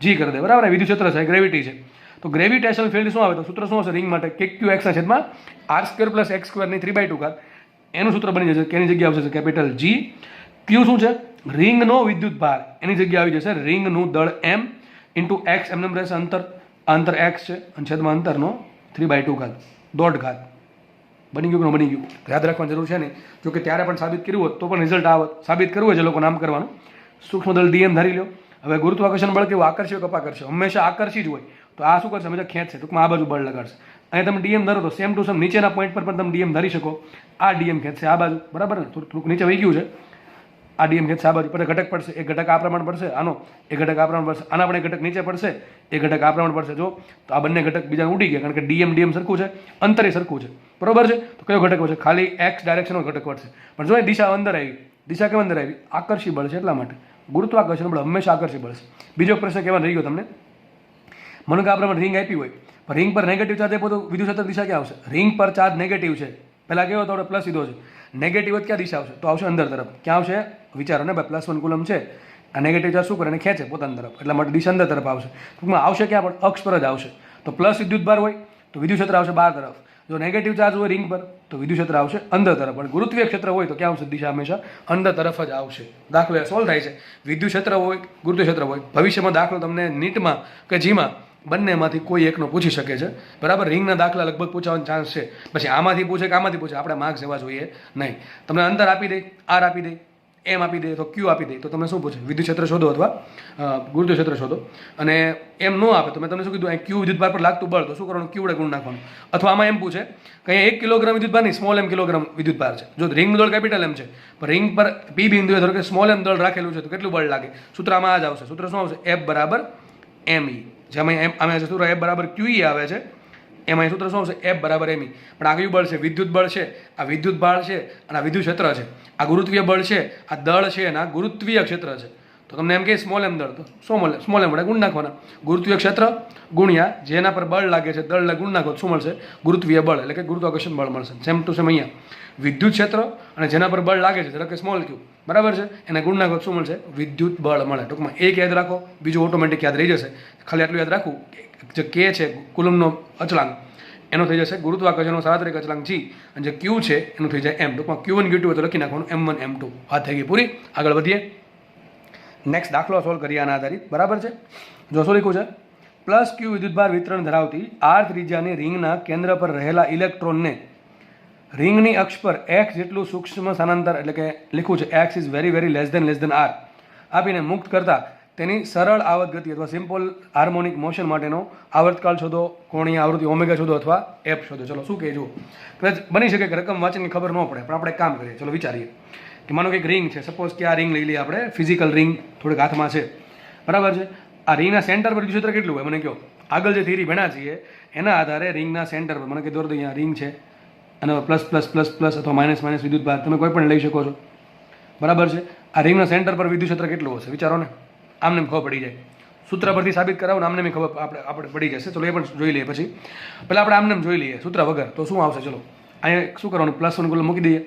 Speaker 1: G કરી દઈએ, બરાબર. વિદ્યુત ક્ષેત્ર છે, ગ્રેવિટી છે. તો ગ્રેવિટેશનલ ફિલ્ડ શું આવે? તો સૂત્ર શું હશે રિંગ માટે? KQX ના છેદમાં R² + X² 3/2 એનું સૂત્ર બની જશે. કેની જગ્યાએ આવશે? Capital G. Q શું છે? રિંગનો વિદ્યુત ભાર, એની જગ્યાએ આવી જશે રિંગનું દળ M ઇન્ટુ X. એમને રહેશે અંતર X છે અને છેદમાં અંતરનો 3/2 દોઢ ઘાત. બની ગયું કે ન બની ગયું? યાદ રાખવાની જરૂર છે નહીં. જો કે ત્યારે પણ સાબિત કર્યું હોત તો પણ રિઝલ્ટ આવત. સાબિત કરવું હોય જે લોકો નામ કરવાનું. સૂક્ષ્મ દળ DM ધારી લો. હવે ગુરુત્વાકર્ષણ બળ કેવું? આકર્ષી કે અપાકર્ષી? હંમેશા આકર્ષી જ હોય. તો આ શું કરશે? હંમેશા ખેંચશે. ટૂંકમાં આ બાજુ બળ લગાડશે. અહીંયા તમે DM ધારો તો સેમ ટુ સેમ નીચેના પોઈન્ટ પર પણ તમે DM ધારી શકો. આ DM ખેંચશે આ બાજુ, બરાબર ને? થોડુંક નીચે વહી ગયું છે. આ DM ખેંચશે આ બાજુ. પર ઘટક પડશે, એક ઘટક આ પ્રમાણ પડશે, આનો એક ઘટક આ પ્રમાણ પડશે, આના પણ એક ઘટક નીચે પડશે, એક ઘટક આ પ્રમાણ પડશે. જો તો આ બંને ઘટક બીજા ઉડી ગયા કારણ કે DM સરખું છે, અંતરે સરખું છે, બરોબર છે. તો કયો ઘટક પડશે? ખાલી X ડાયરેક્શનનો ઘટક પડશે. પણ જો દિશા અંદર આવી, દિશા કેમ અંદર આવી? આકર્ષી બળ છે એટલા માટે. ગુરુત્વાકર્ષણ બળ હંમેશા આકર્ષી બળ છે. બીજો પ્રશ્ન કેવા રહી ગયો તમને? મને કે આ પ્રમાણે રિંગ આપી હોય, પણ રિંગ પર નેગેટિવ ચાર્જ આપ્યો તો વિદ્યુત ક્ષેત્ર દિશા ક્યાં આવશે? રિંગ પર ચાર્જ નેગેટિવ છે, પહેલા કેવો તો આપણે પ્લસ લીધો છે. નેગેટિવ જ ક્યાં દિશા આવશે? તો આવશે અંદર તરફ. ક્યાં આવશે? વિચારો ને ભાઈ, +1 કુલમ છે, આ નેગેટિવ ચાર્જ શું કરે? એને ખેંચે પોતાની તરફ, એટલા માટે દિશા અંદર તરફ આવશે. ટૂંકમાં આવશે ક્યાં? પણ અક્ષ પર જ આવશે. તો પ્લસ વિદ્યુત ભાર હોય તો વિદ્યુત ક્ષેત્ર આવશે બહાર તરફ. જો નેગેટિવ ચાર્જ હોય રિંગ પર તો વિદ્યુત ક્ષેત્ર આવશે અંદર તરફ. પણ ગુરુત્વીય ક્ષેત્ર હોય તો ક્યાં આવશે? દિશા હંમેશા અંદર તરફ જ આવશે. દાખલો સોલ્વ થાય છે. વિદ્યુત ક્ષેત્ર હોય, ગુરુત્વીય ક્ષેત્ર હોય. ભવિષ્યમાં દાખલો તમને નીટમાં કે જીમાં બંનેમાંથી કોઈ એકનો પૂછી શકે છે, બરાબર. રિંગના દાખલા લગભગ પૂછવાનો ચાન્સ છે. પછી આમાંથી પૂછે કે આમાંથી પૂછે, આપણે માર્ક્સ જવા જોઈએ નહીં. તમને અંતર આપી દે, R આપી દે, M આપી દે, તો Q આપી દે, તો તમને શું પૂછે? વિદ્યુત ક્ષેત્ર શોધો અથવા ગુરુત્વીય ક્ષેત્ર શોધો. અને M ન આપે તો મેં તમને શું કીધું? અહીં Q વિદ્યુત ભાર પર લાગતું બળ, તો શું કરવાનું? Q વડે ગુણ નાખવાનું. અથવા આમાં એમ પૂછે કે અહીંયા 1 કિલોગ્રામ વિદ્યુત ભાર નહીં, સ્મોલ m કિલોગ્રામ વિદ્યુત ભાર છે. જો રિંગનું દળ કેપિટલ M છે, પણ રિંગ પર P બિંદુએ ધારો કે સ્મોલ m દળ રાખેલું છે, તો કેટલું બળ લાગે? સૂત્ર આમાં આ જ આવશે. સૂત્ર શું આવશે? F = me. જેમાં આમાં સૂત્ર F = QE આવે છે, એમાં સૂત્ર શું આવશે? F = me. પણ આ કયું બળ છે? વિદ્યુત બળ છે. આ વિદ્યુત ભાર છે અને આ વિદ્યુત ક્ષેત્ર છે. આ ગુરુત્વીય બળ છે, આ દળ છે અને આ ગુરુત્વીય ક્ષેત્ર છે. તો તમને એમ કે સ્મોલ એમ દળ, તો સ્મોલ એમ વડે ગુણ નાખવાના. ગુરુત્વીય ક્ષેત્ર ગુણ્યા જેના પર બળ લાગે છે દળને ગુણ નાખો શું મળશે? ગુરુત્વીય બળ એટલે કે ગુરુત્વાકર્ષણ બળ મળશે. સેમ ટુ સેમ અહીંયા વિદ્યુત ક્ષેત્ર અને જેના પર બળ લાગે છે ધારો કે સ્મોલ ક્યુ, બરાબર છે, એને ગુણ નાખો શું મળશે? વિદ્યુત બળ મળે. ટૂંકમાં એક યાદ રાખો, બીજું ઓટોમેટિક યાદ રહી જશે. ખાલી આટલું યાદ રાખવું જે કે છે કુલમનો અચળાંક એનો થઈ જશે ગુરુત્વાકર્ષણનો સાર્વત્રિક અચળાંક જી, અને જે ક્યુ છે એનું થઈ જાય એમ. ટૂંકમાં Q1 Q2 તો લખી નાખવાનું M1 M2. વાત થઈ ગઈ પૂરી. આગળ વધીએ, નેક્સ્ટ દાખલો સોલ્વ કરીએ આના આધારિત. બરાબર છે, જો શું લખ્યું છે? પ્લસ ક્યુ વિદ્યુતભાર વિતરણ ધરાવતી R ત્રિજ્યાની રિંગના કેન્દ્ર પર રહેલા ઇલેક્ટ્રોનને રિંગની અક્ષ પર x જેટલું સૂક્ષ્મ સ્થાનાંતર એટલે કે લખ્યું છે x is very very less than r આપીને મુક્ત કરતા તેની સરળ આવર્ત ગતિ અથવા સિમ્પલ હાર્મોનિક મોશન માટેનો આવર્તકાળ શોધો, કોણીય આવૃત્તિ ઓમેગા શોધો અથવા એફ શોધો. ચલો શું કહે જુઓ. કદાચ બની શકે કે રકમ વાંચીને ખબર ન પડે, પણ આપણે કામ કરીએ. ચલો વિચારીએ કે માનો કે એક રિંગ છે, સપોઝ કે આ રિંગ લઈ લઈએ આપણે, ફિઝિકલ રિંગ થોડીક હાથમાં છે, બરાબર છે. આ રિંગના સેન્ટર પર વિદ્યુત ક્ષેત્ર કેટલું હોય મને કહો. આગળ જે થિયરી ભણ્યા છીએ એના આધારે રિંગના સેન્ટર પર મને કે દોર દો અહીંયા રિંગ છે અને પ્લસ પ્લસ પ્લસ પ્લસ અથવા માઇનસ માઇનસ વિદ્યુત ભાર તમે કોઈ પણ લઈ શકો છો, બરાબર છે. આ રિંગના સેન્ટર પર વિદ્યુત ક્ષેત્ર કેટલું હશે વિચારો ને. આમને ખબર પડી જાય, સૂત્ર પરથી સાબિત કરાવો ને આમને ખબર આપણે પડી જશે. ચલો એ પણ જોઈ લઈએ. પછી પહેલાં આપણે આમને જોઈ લઈએ સૂત્ર વગર તો શું આવશે. ચલો અહીંયા શું કરવાનું, +1 ગુલ મૂકી દઈએ.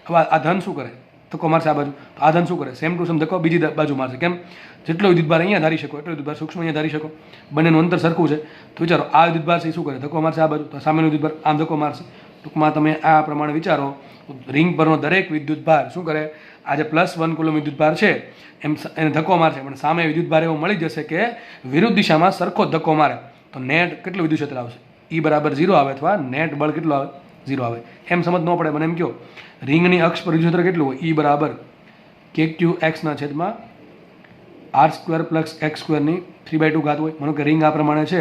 Speaker 1: હવે આ ધન શું કરે? ધક્કો મારશે આ બાજુ. તો આ ધન શું કરે? સેમ ટુ સેમ ધક્કો બીજી બાજુ મારશે. કેમ? જેટલો વિદ્યુતભાર અહીંયા ધારી શકો એટલો વિદ્યુતભાર સૂક્ષ્મ અહીંયા ધારી શકો. બંનેનું અંતર સરખું છે. તો વિચારો આ વિદ્યુતભાર છે શું કરે? ધક્કો મારશે આ બાજુ. તો સામેનો વિદ્યુતભાર આમ ધક્કો મારશે. ટૂંકમાં તમે આ પ્રમાણે વિચારો, રિંગ પરનો દરેક વિદ્યુતભાર શું કરે? આ જે +1 કુલમ વિદ્યુતભાર છે એમ એને ધક્કો મારશે, પણ સામે વિદ્યુતભાર એવું મળી જશે કે વિરુદ્ધ દિશામાં સરખો જ ધક્કો મારે તો નેટ કેટલું વિદ્યુત ક્ષેત્ર આવશે? E બરાબર 0 આવે અથવા નેટ બળ કેટલું આવે? 0 આવે. એમ સમજ ન પડે મને એમ કહો, રિંગની અક્ષ પર વિદ્યુત ક્ષેત્ર કેટલું હોય? E બરાબર KQX/r² + x² ની 3/2 ઘાત હોય. માનો કે રિંગ આ પ્રમાણે છે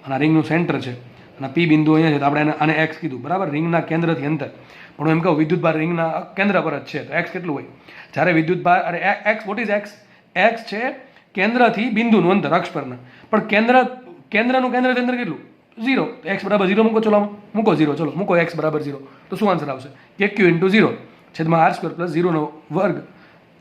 Speaker 1: અને આ રિંગનું સેન્ટર છે અને P બિંદુ અહીંયા છે તો આપણે આને x કીધું, બરાબર. રિંગના કેન્દ્રથી અંતર, પણ હું એમ કહું વિદ્યુતભાર રિંગના કેન્દ્ર પર જ છે તો x કેટલું હોય? જ્યારે વિદ્યુતભાર અરે x વોટ ઇઝ x છે કેન્દ્રથી બિંદુનું અંતર અક્ષ પરના, પણ કેન્દ્રનું કેન્દ્રથી અંતર કેટલું? 0. તો x બરાબર 0 મૂકો. ચલો મૂકો 0. ચલો મૂકો x બરાબર 0. તો શું આન્સર આવશે? KQ × 0 છેદમાં r² + 0 વર્ગ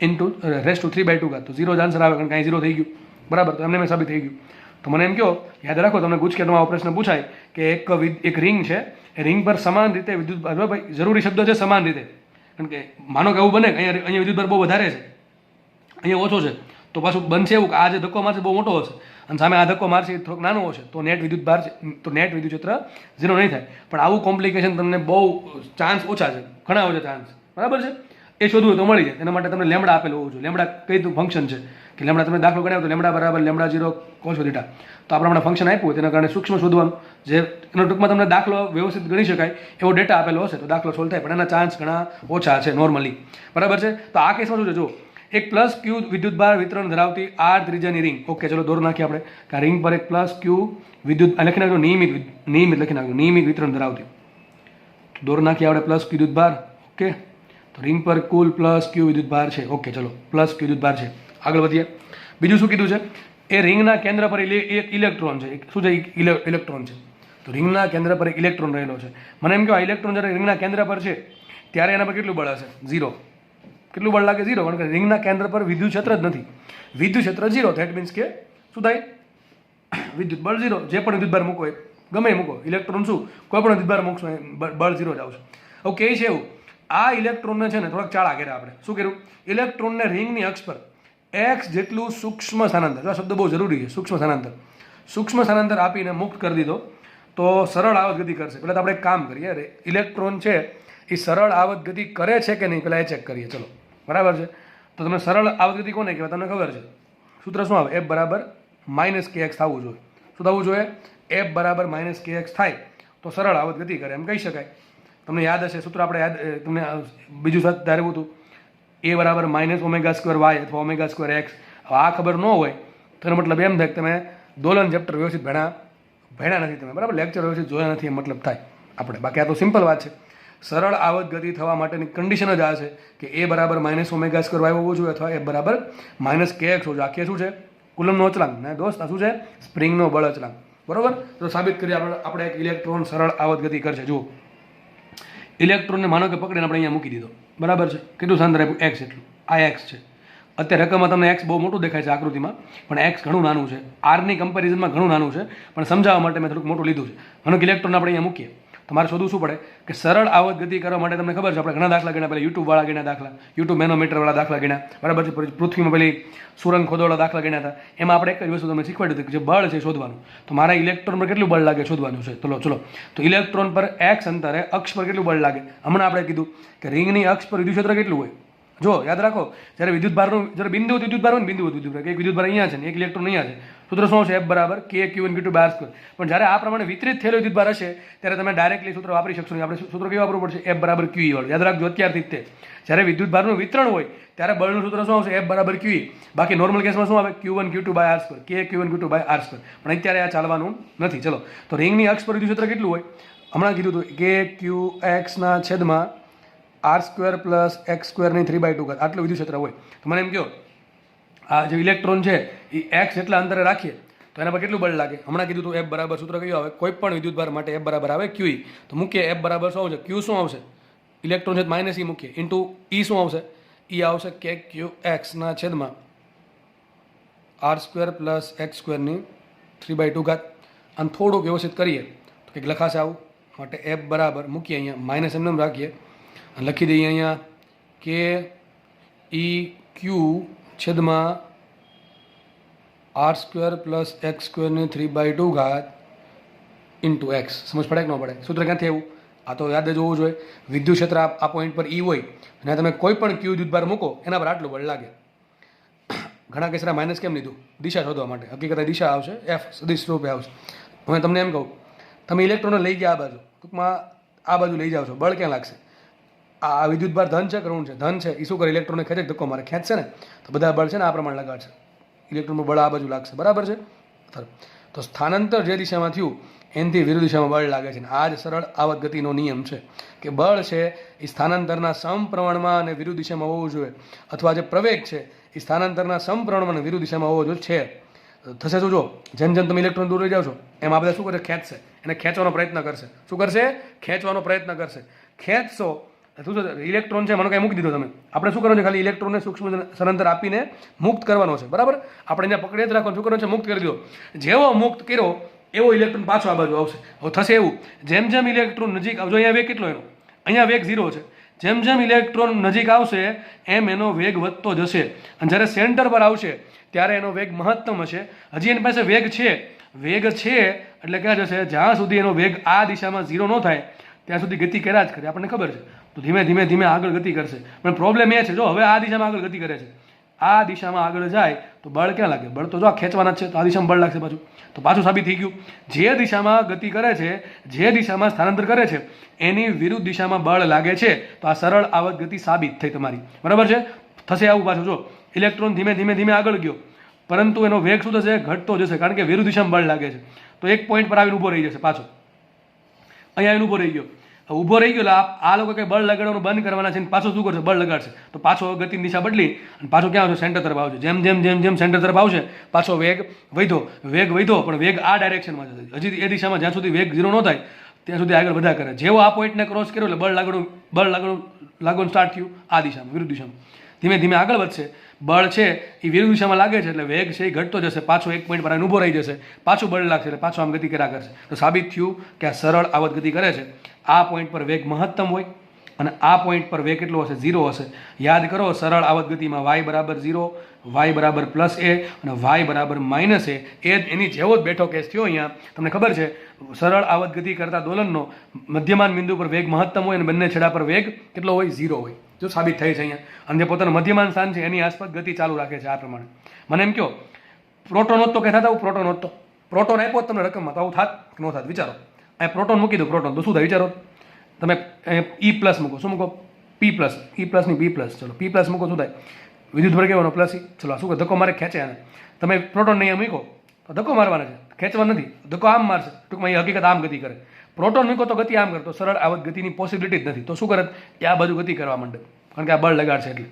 Speaker 1: × 3/2 ઘાત. તો 0 જ આન્સર આવે કારણ કે અહીં 0 થઈ ગયું, બરાબર. તો એમને સાબિત થઈ ગયું. તો મને એમ કહો, યાદ રાખો તમને ગુજકેટમાં આવો પ્રશ્ન પૂછાય કે એક રિંગ છે, એ રિંગ પર સમાન રીતે વિદ્યુત ભાઈ જરૂરી શબ્દ છે સમાન રીતે. કારણ કે માનો કે એવું બને કે અહીંયા વિદ્યુતભાર બહુ વધારે છે, અહીંયા ઓછો છે, તો પાછું બનશે એવું કે આ જે ધક્કો મારશે બહુ મોટો હશે અને સામે આ ધક્કો મારશે થોડોક નાનો હશે તો નેટ વિદ્યુતભાર તો નેટ વિદ્યુત ક્ષેત્ર 0 નહીં થાય. પણ આવું કોમ્પ્લિકેશન તમને બહુ ચાન્સ ઓછા છે, ઘણા ઓછા ચાન્સ, બરાબર છે. એ શોધવું હોય તો મળી જાય. એના માટે તમને લેમડા આપેલું હોવું જોઈએ. લેમડા કઈ ફંક્શન છે કે લેમડા તમે દાખલો ગણાવો તો લેમડા બરાબર λ0 cos θ. તો આ પ્રમાણે ફંક્શન આપ્યું હોય તેના કારણે સૂક્ષ્મ શોધવાનું, જે એનો ટૂંકમાં તમને દાખલો વ્યવસ્થિત ગણી શકાય એવો ડેટા આપેલો હશે તો દાખલો સોલ્વ થાય, પણ એના ચાન્સ ઘણા ઓછા છે નોર્મલી, બરાબર છે. તો આ કેસમાં શું છે, જો એક +q વિદ્યુતભાર વિતરણ ધરાવતી r ત્રિજ્યાની રિંગ. ઓકે ચલો દોર નાખીએ આપણે કે આ રિંગ પર એક +q વિદ્યુત લખી નાખજો, નિયમિત લખી નાખજો, નિયમિત વિતરણ ધરાવતી. દોર નાખીએ આપણે +q વિદ્યુતભાર. ઓકે, તો રિંગ પર કુલ +q વિદ્યુતભાર છે. ઓકે ચલો +q વિદ્યુતભાર છે. આગળ વધીએ. બીજું શું કીધું છે? એ રિંગના કેન્દ્ર પર એક ઇલેક્ટ્રોન છે. શું છે? ઇલેક્ટ્રોન છે. તો રિંગના કેન્દ્ર પર એક ઇલેક્ટ્રોન રહેલો છે. મને એમ કહો આ ઇલેક્ટ્રોન જ્યારે રિંગના કેન્દ્ર પર છે ત્યારે એના પર કેટલું બળ હશે? 0. કેટલું બળ લાગે? 0. કારણ કે રિંગના કેન્દ્ર પર વિદ્યુત ક્ષેત્ર જ નથી. વિદ્યુત ક્ષેત્ર 0. ધેટ મીન્સ કે શું થાય? વિદ્યુત બળ 0. જે પણ વિદ્યુતભાર મૂકો એ ગમે મૂકો, ઇલેક્ટ્રોન શું કોઈ પણ વિદ્યુતભાર મૂકશો બળ 0 જ આવશે. ઓકે એ છે એવું. આ ઇલેક્ટ્રોનને છે ને થોડાક ચાળા કર્યા આપણે. શું કર્યું? ઇલેક્ટ્રોનને રિંગની અક્ષ પર x જેટલું સૂક્ષ્મ સ્થાનાંતર, આ શબ્દ બહુ જરૂરી છે, સૂક્ષ્મ સ્થાનાંતર આપીને મુક્ત કરી દીધો તો સરળ આવત ગતિ કરશે. પહેલાં તો આપણે એક કામ કરીએ, ઇલેક્ટ્રોન છે એ સરળ આવત ગતિ કરે છે કે નહીં પહેલાં એ ચેક કરીએ. ચલો બરાબર છે. તો તમને સરળ આવત ગતિ કોને કહેવાય તમને ખબર છે? સૂત્ર શું આવે? F બરાબર -kx થવું જોઈએ. શું થવું જોઈએ? F બરાબર -kx થાય તો સરળ આવત ગતિ કરે એમ કહી શકાય. તમને યાદ હશે સૂત્ર આપણે તમને બીજું સાથે ધાર્યું હતું a બરાબર -ω² y અથવા ω² x. આ ખબર ન હોય તો એનો મતલબ એમ થાય કે તમે દોલન ચેપ્ટર વ્યવસ્થિત ભણ્યા નથી તમે, બરાબર. લેક્ચર વ્યવસ્થિત જોયા નથી એમ મતલબ થાય આપણે. બાકી આ તો સિમ્પલ વાત છે. સરળ આવત ગતિ થવા માટેની કન્ડિશન જ આ છે કે a બરાબર -ω² y હોવું જોઈએ અથવા f બરાબર -kx હોવું જોઈએ. આ કે શું છે? કુલમનો અચળાંક ને દોસ્ત આ શું છે? સ્પ્રિંગનો બળ અચળાંક, બરાબર. તો સાબિત કરીએ આપણે એક ઇલેક્ટ્રોન સરળ આવત ગતિ કરશે. જુઓ ઇલેક્ટ્રોનને માનો કે પકડીને આપણે અહીંયા મૂકી દીધો, બરાબર છે. કેટલું સ્થાનાંતર આપ્યું? x એટલું. આ x છે. અત્યારે રકમમાં તમને એક્સ બહુ મોટું દેખાય છે આકૃતિમાં, પણ એક્સ ઘણું નાનું છે, આરની કમ્પેરિઝનમાં ઘણું નાનું છે, પણ સમજાવવા માટે મેં થોડુંક મોટું લીધું છે. અને ઇલેક્ટ્રોન આપણે અહીંયા મૂકીએ તો મારે શોધવું શું પડે કે સરળ આવત ગતિ કરવા માટે તમને ખબર છે આપણે ઘણા દાખલા ગણ્યા, પહેલાં યુટ્યુબવાળા ગણ્યા દાખલા, યુટ્યુબ મેનોમીટરવાળા દાખલા ગણ્યા, બરાબર છે. પછી પૃથ્વીમાં પેલી સુરંગ ખોદવાળા દાખલા ગણ્યા હતા. એમાં આપણે એક જ વસ્તુ તમને શીખવાડ્યું હતું કે જે બળ છે શોધવાનું. તો મારા ઇલેક્ટ્રોન પર કેટલું બળ લાગે શોધવાનું છે. ચલો તો ઇલેક્ટ્રોન પર એક્સ અંતરે અક્ષ પર કેટલું બળ લાગે. હમણાં આપણે કીધું કે રિંગની અક્ષ પર વિદ્યુત ક્ષેત્ર કેટલું હોય. જો યાદ રાખો, જ્યારે વિદ્યુતભારનું જ્યારે બિંદુ વિદ્યુતભાર હોય ને, બિંદુ વિદ્યુતભાર, એક વિદ્યુતભાર અહીંયા છે ને એક ઇલેક્ટ્રોન અહીંયા છે. સૂત્ર શું છે? F બરાબર K(Q1Q2)/r². પણ જ્યારે આ પ્રમાણે વિતરિત થયેલો વિદ્યુતભાર હશે ત્યારે તમે ડાયરેક્ટલી સૂત્ર વાપરી શકશો નહીં. આપણે સૂત્ર કેવું વાપરવું પડશે? F બરાબર QE વાળું. યાદ રાખજો અત્યારથી જ તે જ્યારે વિદ્યુતભારનું વિતરણ હોય ત્યારે બળનું સૂત્ર શું આવશે? F બરાબર QE. બાકી નોર્મલ કેસમાં શું આવે? Q1Q2/r², K(Q1Q2)/r². પણ અત્યારે આ ચાલવાનું નથી. ચલો, તો રિંગની અક્ષ પર વિદ્યુત ક્ષેત્ર કેટલું હોય? હમણાં કીધું હતું KQX/r² + x² 3/2 આટલું વિદ્યુત ક્ષેત્ર હોય. તો મને એમ કહો, આ જે ઇલેક્ટ્રોન છે એ એક્સ એટલા અંતરે રાખીએ તો એના પર કેટલું બળ લાગે? હમણાં કીધું તો F બરાબર સૂત્ર કયું આવે? કોઈ પણ વિદ્યુતભાર માટે F બરાબર આવે QE. તો મૂકીએ F બરાબર શું આવશે? Q શું આવશે? ઇલેક્ટ્રોન છે માઇનસ E મૂકીએ, ઇન્ટુ E શું આવશે? E આવશે KQX/r² + x² 3/2. અને થોડુંક વ્યવસ્થિત કરીએ તો કંઈક લખાશે આવું. માટે F બરાબર મૂકીએ અહીંયા, માઇનસ એમને રાખીએ અને લખી દઈએ અહીંયા KEQ/r² + x² 3/2 ઇન્ટુ એક્સ. સમજ પડે કે ન પડે? સૂત્ર ક્યાંથી આવ્યું? આ તો યાદ જ હોવું જોઈએ. વિદ્યુત ક્ષેત્ર આ પોઈન્ટ પર E હોય અને તમે કોઈ પણ Q વિદ્યુતભાર મૂકો એના પર આટલું બળ લાગે. ઘણા કેસરા માઇનસ કેમ લીધું? દિશા શોધવા માટે. હકીકત દિશા આવશે F સદિશ રૂપે આવશે. હવે તમને એમ કહું, તમે ઇલેક્ટ્રોનને લઈ ગયા આ બાજુ, ટૂંકમાં આ બાજુ લઈ જાઓ છો, બળ ક્યાં લાગશે? આ વિદ્યુતભાર ધન છે કે ઋણ છે? ધન છે. એ શું કરે? ઇલેક્ટ્રોનને ખેંચે, ધક્કો મારે, ખેંચશે ને, તો બધા બળ છે ને આ પ્રમાણે લગાડશે. ઇલેક્ટ્રોનનું બળ આ બાજુ લાગશે, બરાબર છે. તો સ્થાનાંતર જે દિશામાં થયું એનાથી વિરુદ્ધ દિશામાં બળ લાગે છે. આ જ સરળ આવત ગતિનો નિયમ છે કે બળ છે એ સ્થાનાંતરના સમપ્રમાણમાં અને વિરુદ્ધ દિશામાં હોવું જોઈએ, અથવા જે પ્રવેગ છે એ સ્થાનાંતરના સમપ્રમાણમાં અને વિરુદ્ધ દિશામાં હોવો જોઈએ છે. થશે શું? જો જેમ જેમ તમે ઇલેક્ટ્રોન દૂર લઈ જાઓ છો એમ આ બધા શું કરશે? ખેંચશે. એને ખેંચવાનો પ્રયત્ન કરશે. શું કરશે? ખેંચવાનો પ્રયત્ન કરશે. ખેંચશો શું છે? ઇલેક્ટ્રોન છે મને કંઈ મૂકી દીધો તમે. આપણે શું કરવાનું છે? ખાલી ઇલેક્ટ્રોનને સૂક્ષ્મ સ્થળાંતર આપીને મુક્ત કરવાનો છે, બરાબર. આપણે ત્યાં પકડી જ રાખવાનું. શું કરવાનું છે? મુક્ત કરી દો. જેવો મુક્ત કર્યો એવો ઇલેક્ટ્રોન પાછો આ બાજુ આવશે. હવે થશે એવું, જેમ જેમ ઇલેક્ટ્રોન નજીક આવજો, અહીંયા વેગ કેટલો એનો? અહીંયા વેગ 0 છે. જેમ જેમ ઇલેક્ટ્રોન નજીક આવશે એમ એનો વેગ વધતો જશે. અને જ્યારે સેન્ટર પર આવશે ત્યારે એનો વેગ મહત્તમ હશે. હજી એની પાસે વેગ છે એટલે ક્યાં જશે? જ્યાં સુધી એનો વેગ આ દિશામાં 0 ન થાય ત્યાં સુધી ગતિ કર્યા જ કરે, આપણને ખબર છે. તો ધીમે ધીમે આગળ ગતિ કરશે. પણ પ્રોબ્લેમ એ છે, જો હવે આ દિશામાં આગળ ગતિ કરે છે, આ દિશામાં આગળ જાય તો બળ ક્યાં લાગે? બળ તો જો આ ખેંચવાના જ છે, તો આ દિશામાં બળ લાગશે તો પાછું સાબિત થઈ ગયું. જે દિશામાં ગતિ કરે છે, જે દિશામાં સ્થાનાંતર કરે છે એની વિરુદ્ધ દિશામાં બળ લાગે છે. તો આ સરળ આવત ગતિ સાબિત થઈ તમારી, બરાબર છે. થશે આવું પાછું, જો ઇલેક્ટ્રોન ધીમે આગળ ગયો પરંતુ એનો વેગ શું થશે? ઘટતો જશે, કારણ કે વિરુદ્ધ દિશામાં બળ લાગે છે. તો એક પોઈન્ટ પર આવીને ઊભો રહી જશે પાછો. અહીંયા આવીને ઊભો રહી ગયો. એટલે આ લોકો કંઈ બળ લગાડવાનું બંધ કરવાના છે, પાછો શું કરશે? બળ લગાડશે. તો પાછો ગતિની દિશા બદલી અને પાછો ક્યાં આવશે? સેન્ટર તરફ આવશે. જેમ સેન્ટર તરફ આવશે પાછો વેગ વધ્યો પણ વેગ આ ડાયરેક્શનમાં જશે. હજી એ દિશામાં જ્યાં સુધી વેગ 0 ન થાય ત્યાં સુધી આગળ વધ્યા કરે. જેવો આ પોઈન્ટને ક્રોસ કર્યો એટલે બળ લાગવાનું સ્ટાર્ટ થયું આ દિશામાં, વિરુદ્ધ દિશામાં. ધીમે આગળ વધશે. બળ છે એ વિરુદ્ધ દિશામાં લાગે છે એટલે વેગ છે એ ઘટતો જશે. પાછો એક પોઈન્ટ પર આવીને ઊભો રહી જશે. પાછું બળ લાગશે એટલે પાછું આમ ગતિ કર્યા કરશે. તો સાબિત થયું કે આ સરળ આવત ગતિ કરે છે. આ પોઈન્ટ પર વેગ મહત્તમ હોય અને આ પોઈન્ટ પર વેગ કેટલો હશે? 0 હશે. યાદ કરો, સરળ આવત ગતિમાં y બરાબર 0, y બરાબર +a અને y બરાબર -a. એની જેવો જ બેઠો કેસ થયો અહીંયા. તમને ખબર છે, સરળ આવત ગતિ કરતા દોલનનો મધ્યમાન બિંદુ પર વેગ મહત્તમ હોય અને બંને છેડા પર વેગ કેટલો હોય? 0 હોય. જો સાબિત થઈ છે અહીંયા. અને જે પોતાનું મધ્યમાન સ્થાન છે એની આસપાસ ગતિ ચાલુ રાખે છે આ પ્રમાણે. મને એમ કહો, પ્રોટોન હોત તો કંઈ થતા? પ્રોટોન હોત તો પ્રોટોન આપ્યો તમને રકમમાં તો આવું થાત કે ન થાત? વિચારો. અહીંયા પ્રોટોન મૂકી દો, પ્રોટોન તો શું થાય? વિચારો. તમે E+ મૂકો, શું મૂકો? P+, E+ ની P+. ચલો P+ મૂકો, શું થાય? વિદ્યુત ભર કહેવાનો +E. ચલો શું કરે? ધક્કો મારે, ખેંચે આને. તમે પ્રોટોન અહીંયા મૂકો તો ધક્કો મારવાના છે, ખેંચવા નથી. ધક્કો આમ મારશે. ટૂંકમાં એ હકીકત આમ ગતિ કરે. પ્રોટોન મૂકો તો ગતિ આમ કરે. તો સરળ આવત ગતિની પોસિબિલિટી જ નથી. તો શું કરે? એ આ બાજુ ગતિ કરવા માંડે, કારણ કે આ બળ લગાડશે એટલે.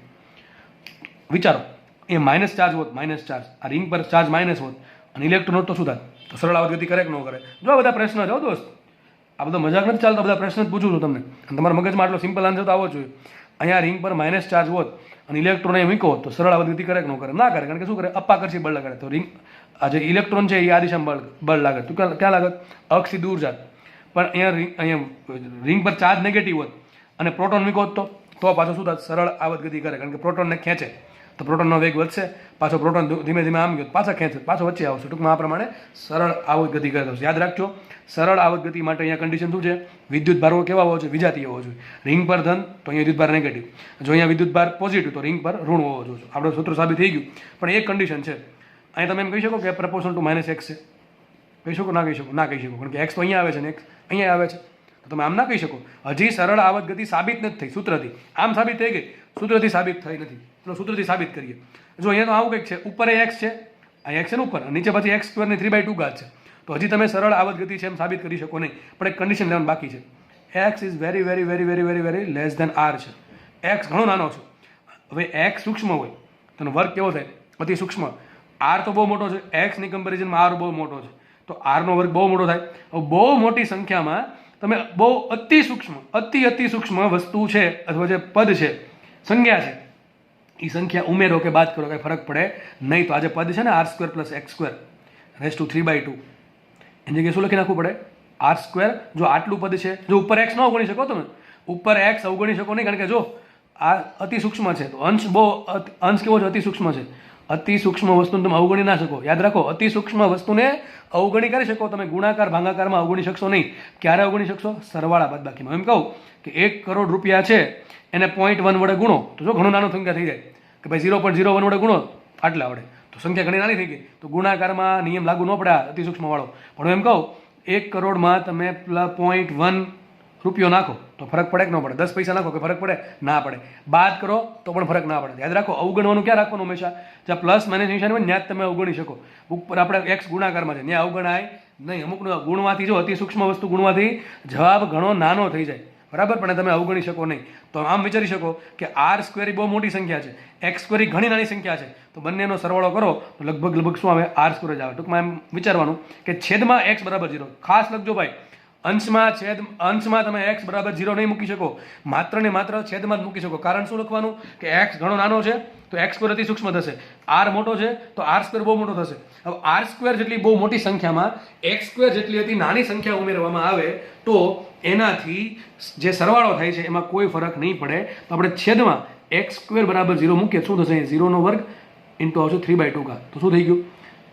Speaker 1: વિચારો, એ માઇનસ ચાર્જ હોત, આ રિંગ પર ચાર્જ માઇનસ હોત અને ઇલેક્ટ્રોન હોત તો શું થાય? તો સરળ આવત ગતિ કરે કે ન કરે? જો બધા પ્રશ્ન જાઓ દોસ્ત, આ બધો મજાક નથી ચાલતો, બધા પ્રશ્ન જ પૂછું છું તમને. અને તમારા મગજમાં આટલો સિમ્પલ આન્સર તો આવવો જોઈએ. અહીંયા રિંગ પર માઇનસ ચાર્જ હોત અને ઇલેક્ટ્રોન એ મૂકો તો સરળ આવત ગતિ કરે કે ન કરે? ના કરે, કારણ કે શું કરે? અપાકર્ષી બળ લાગે. તો રિંગ આ જે ઇલેક્ટ્રોન છે એ આ દિશામાં બળ લાગે તો ક્યાં લાગે? અક્ષથી દૂર જાય. પણ અહીંયા રિંગ પર ચાર્જ નેગેટિવ હોત અને પ્રોટોન મૂકો તો પાછો શું થાય? સરળ આવત ગતિ કરે, કારણ કે પ્રોટોનને ખેંચે તો પ્રોટોનનો વેગ વધશે, પાછો પ્રોટોન ધીમે ધીમે આમ ગયો પાછા ખેંચે, પાછો વચ્ચે આવશે. ટૂંકમાં આ પ્રમાણે સરળ આવત ગતિ કરે. યાદ રાખજો, સરળ આવત ગતિ માટે અહીંયા કન્ડિશન શું છે? વિદ્યુત ભાર કેવા હોવો જોઈએ? વિજાતીય હોવો જોઈએ. રિંગ પર ધન તો અહીંયા વિદ્યુત ભાર નેગેટિવ, જો અહીંયા વિદ્યુત ભાર પોઝિટિવ તો રિંગ પર ઋણ હોવો જોઈએ. આપણું સૂત્ર સાબિત થઈ ગયું. પણ એક કન્ડિશન છે, અહીંયા તમે એમ કહી શકો કે પ્રપોર્શનલ ટુ -x છે. કહી શકો? ના કહી શકો? ના કહી શકો, કારણ કે x તો અહીંયા આવે છે ને x અહીંયા આવે છે, તો તમે આમ ના કહી શકો. હજી સરળ આવત ગતિ સાબિત નથી થઈ સૂત્રથી. આમ સાબિત થઈ ગઈ, સૂત્રથી સાબિત થઈ નથી. ચલો સૂત્રથી સાબિત કરીએ. જો અહીંયા તો આવું કંઈક છે, ઉપર એ x છે, આ x છે ને ઉપર, નીચે પછી x² ની 3/2 ઘાત છે. તો હજી તમે સરળ આવત ગતિ છે એમ સાબિત કરી શકો નહીં. પણ એક કન્ડિશન લેવાનું બાકી છે. x is very very very very very very less than r છે. x ઘણો નાનો છે. હવે x સૂક્ષ્મ હોય તો વર્ગ કેવો થાય? અતિ સૂક્ષ્મ. r તો બહુ મોટો છે, x ની કમ્પેરિઝનમાં r બહુ મોટો છે, તો r નો વર્ગ બહુ મોટો થાય. હવે બહુ મોટી સંખ્યામાં તમે બહુ અતિ સૂક્ષ્મ વસ્તુ છે અથવા જે પદ છે, સંખ્યા છે, એ સંખ્યા ઉમેરો કે બાદ કરો, કંઈ ફરક પડે નહીં. તો આજે પદ છે ને r² + x² રેઝ ટુ 3/2, એની જગ્યાએ શું લખી નાખવું પડે? r². જો આટલું પદ છે, જો ઉપર x ન અવગણી શકો તમે, ઉપર x અવગણી શકો નહીં, કારણ કે જો આ અતિ સૂક્ષ્મ છે, તો અંશ કેવો છે? અતિ સૂક્ષ્મ છે. અતિ સૂક્ષ્મ વસ્તુને તમે અવગણી ના શકો. યાદ રાખો, અતિ સૂક્ષ્મ વસ્તુને અવગણી કરી શકો તમે, ગુણાકાર ભાગાકારમાં અવગણી શકશો નહીં. ક્યારે અવગણી શકશો? સરવાળા બાદબાકીમાં. એમ કહું કે 1 કરોડ રૂપિયા છે, એને 0.1 વડે ગુણો તો જો ઘણું નાનું સંખ્યા થઈ જાય, કે ભાઈ 0.01 વડે ગુણો આટલા વડે, તો સંખ્યા ઘણી નાની થઈ ગઈ. તો ગુણાકારમાં નિયમ લાગુ ન પડે અતિ સૂક્ષ્મ વાળો. પણ હું એમ કહું 1 કરોડમાં તમે 0.1 રૂપિયો નાખો તો ફરક પડે કે ન પડે? 10 પૈસા નાખો કે ફરક પડે? ના પડે. બાદ કરો તો પણ ફરક ના પડે. યાદ રાખો, અવગણવાનું ક્યાં રાખવાનું? હંમેશા જ્યાં પ્લસ માઇનસ નિશાન હોય ત્યાં જ તમે અવગણી શકો. ઉપર આપણે x ગુણાકારમાં છે ત્યાં અવગણાય નહીં. અમુક ગુણવાથી, જો અતિ સૂક્ષ્મ વસ્તુ ગુણવાથી જવાબ ઘણો નાનો થઈ જાય, બરાબર, પણ તમે અવગણી શકો નહીં. તો આમ વિચારી શકો કે r² બહુ મોટી સંખ્યા છે, x² ઘણી નાની સંખ્યા છે, તો બંનેનો સરવાળો કરો તો લગભગ શું આવે? r² જ આવે. ટૂંકમાં એમ વિચારવાનું કે છેદમાં x = 0. ખાસ લખજો ભાઈ, અંશમાં તમે x = 0 નહીં મૂકી શકો, માત્ર ને માત્ર છેદમાં જ મૂકી શકો. કારણ શું લખવાનું? કે x ઘણો નાનો છે તો x² અતિ સૂક્ષ્મ થશે, r મોટો છે તો r² બહુ મોટો થશે. હવે r² જેટલી બહુ મોટી સંખ્યામાં x² જેટલી અતિ નાની સંખ્યા ઉમેરવામાં આવે તો એનાથી જે સરવાળો થાય છે એમાં કોઈ ફરક નહીં પડે. તો આપણે છેદમાં x² = 0 મૂકીએ, શું થશે? 0 નો વર્ગ ઇન્ટુ આવશે 3/2 ઘાત. તો શું થઈ ગયું?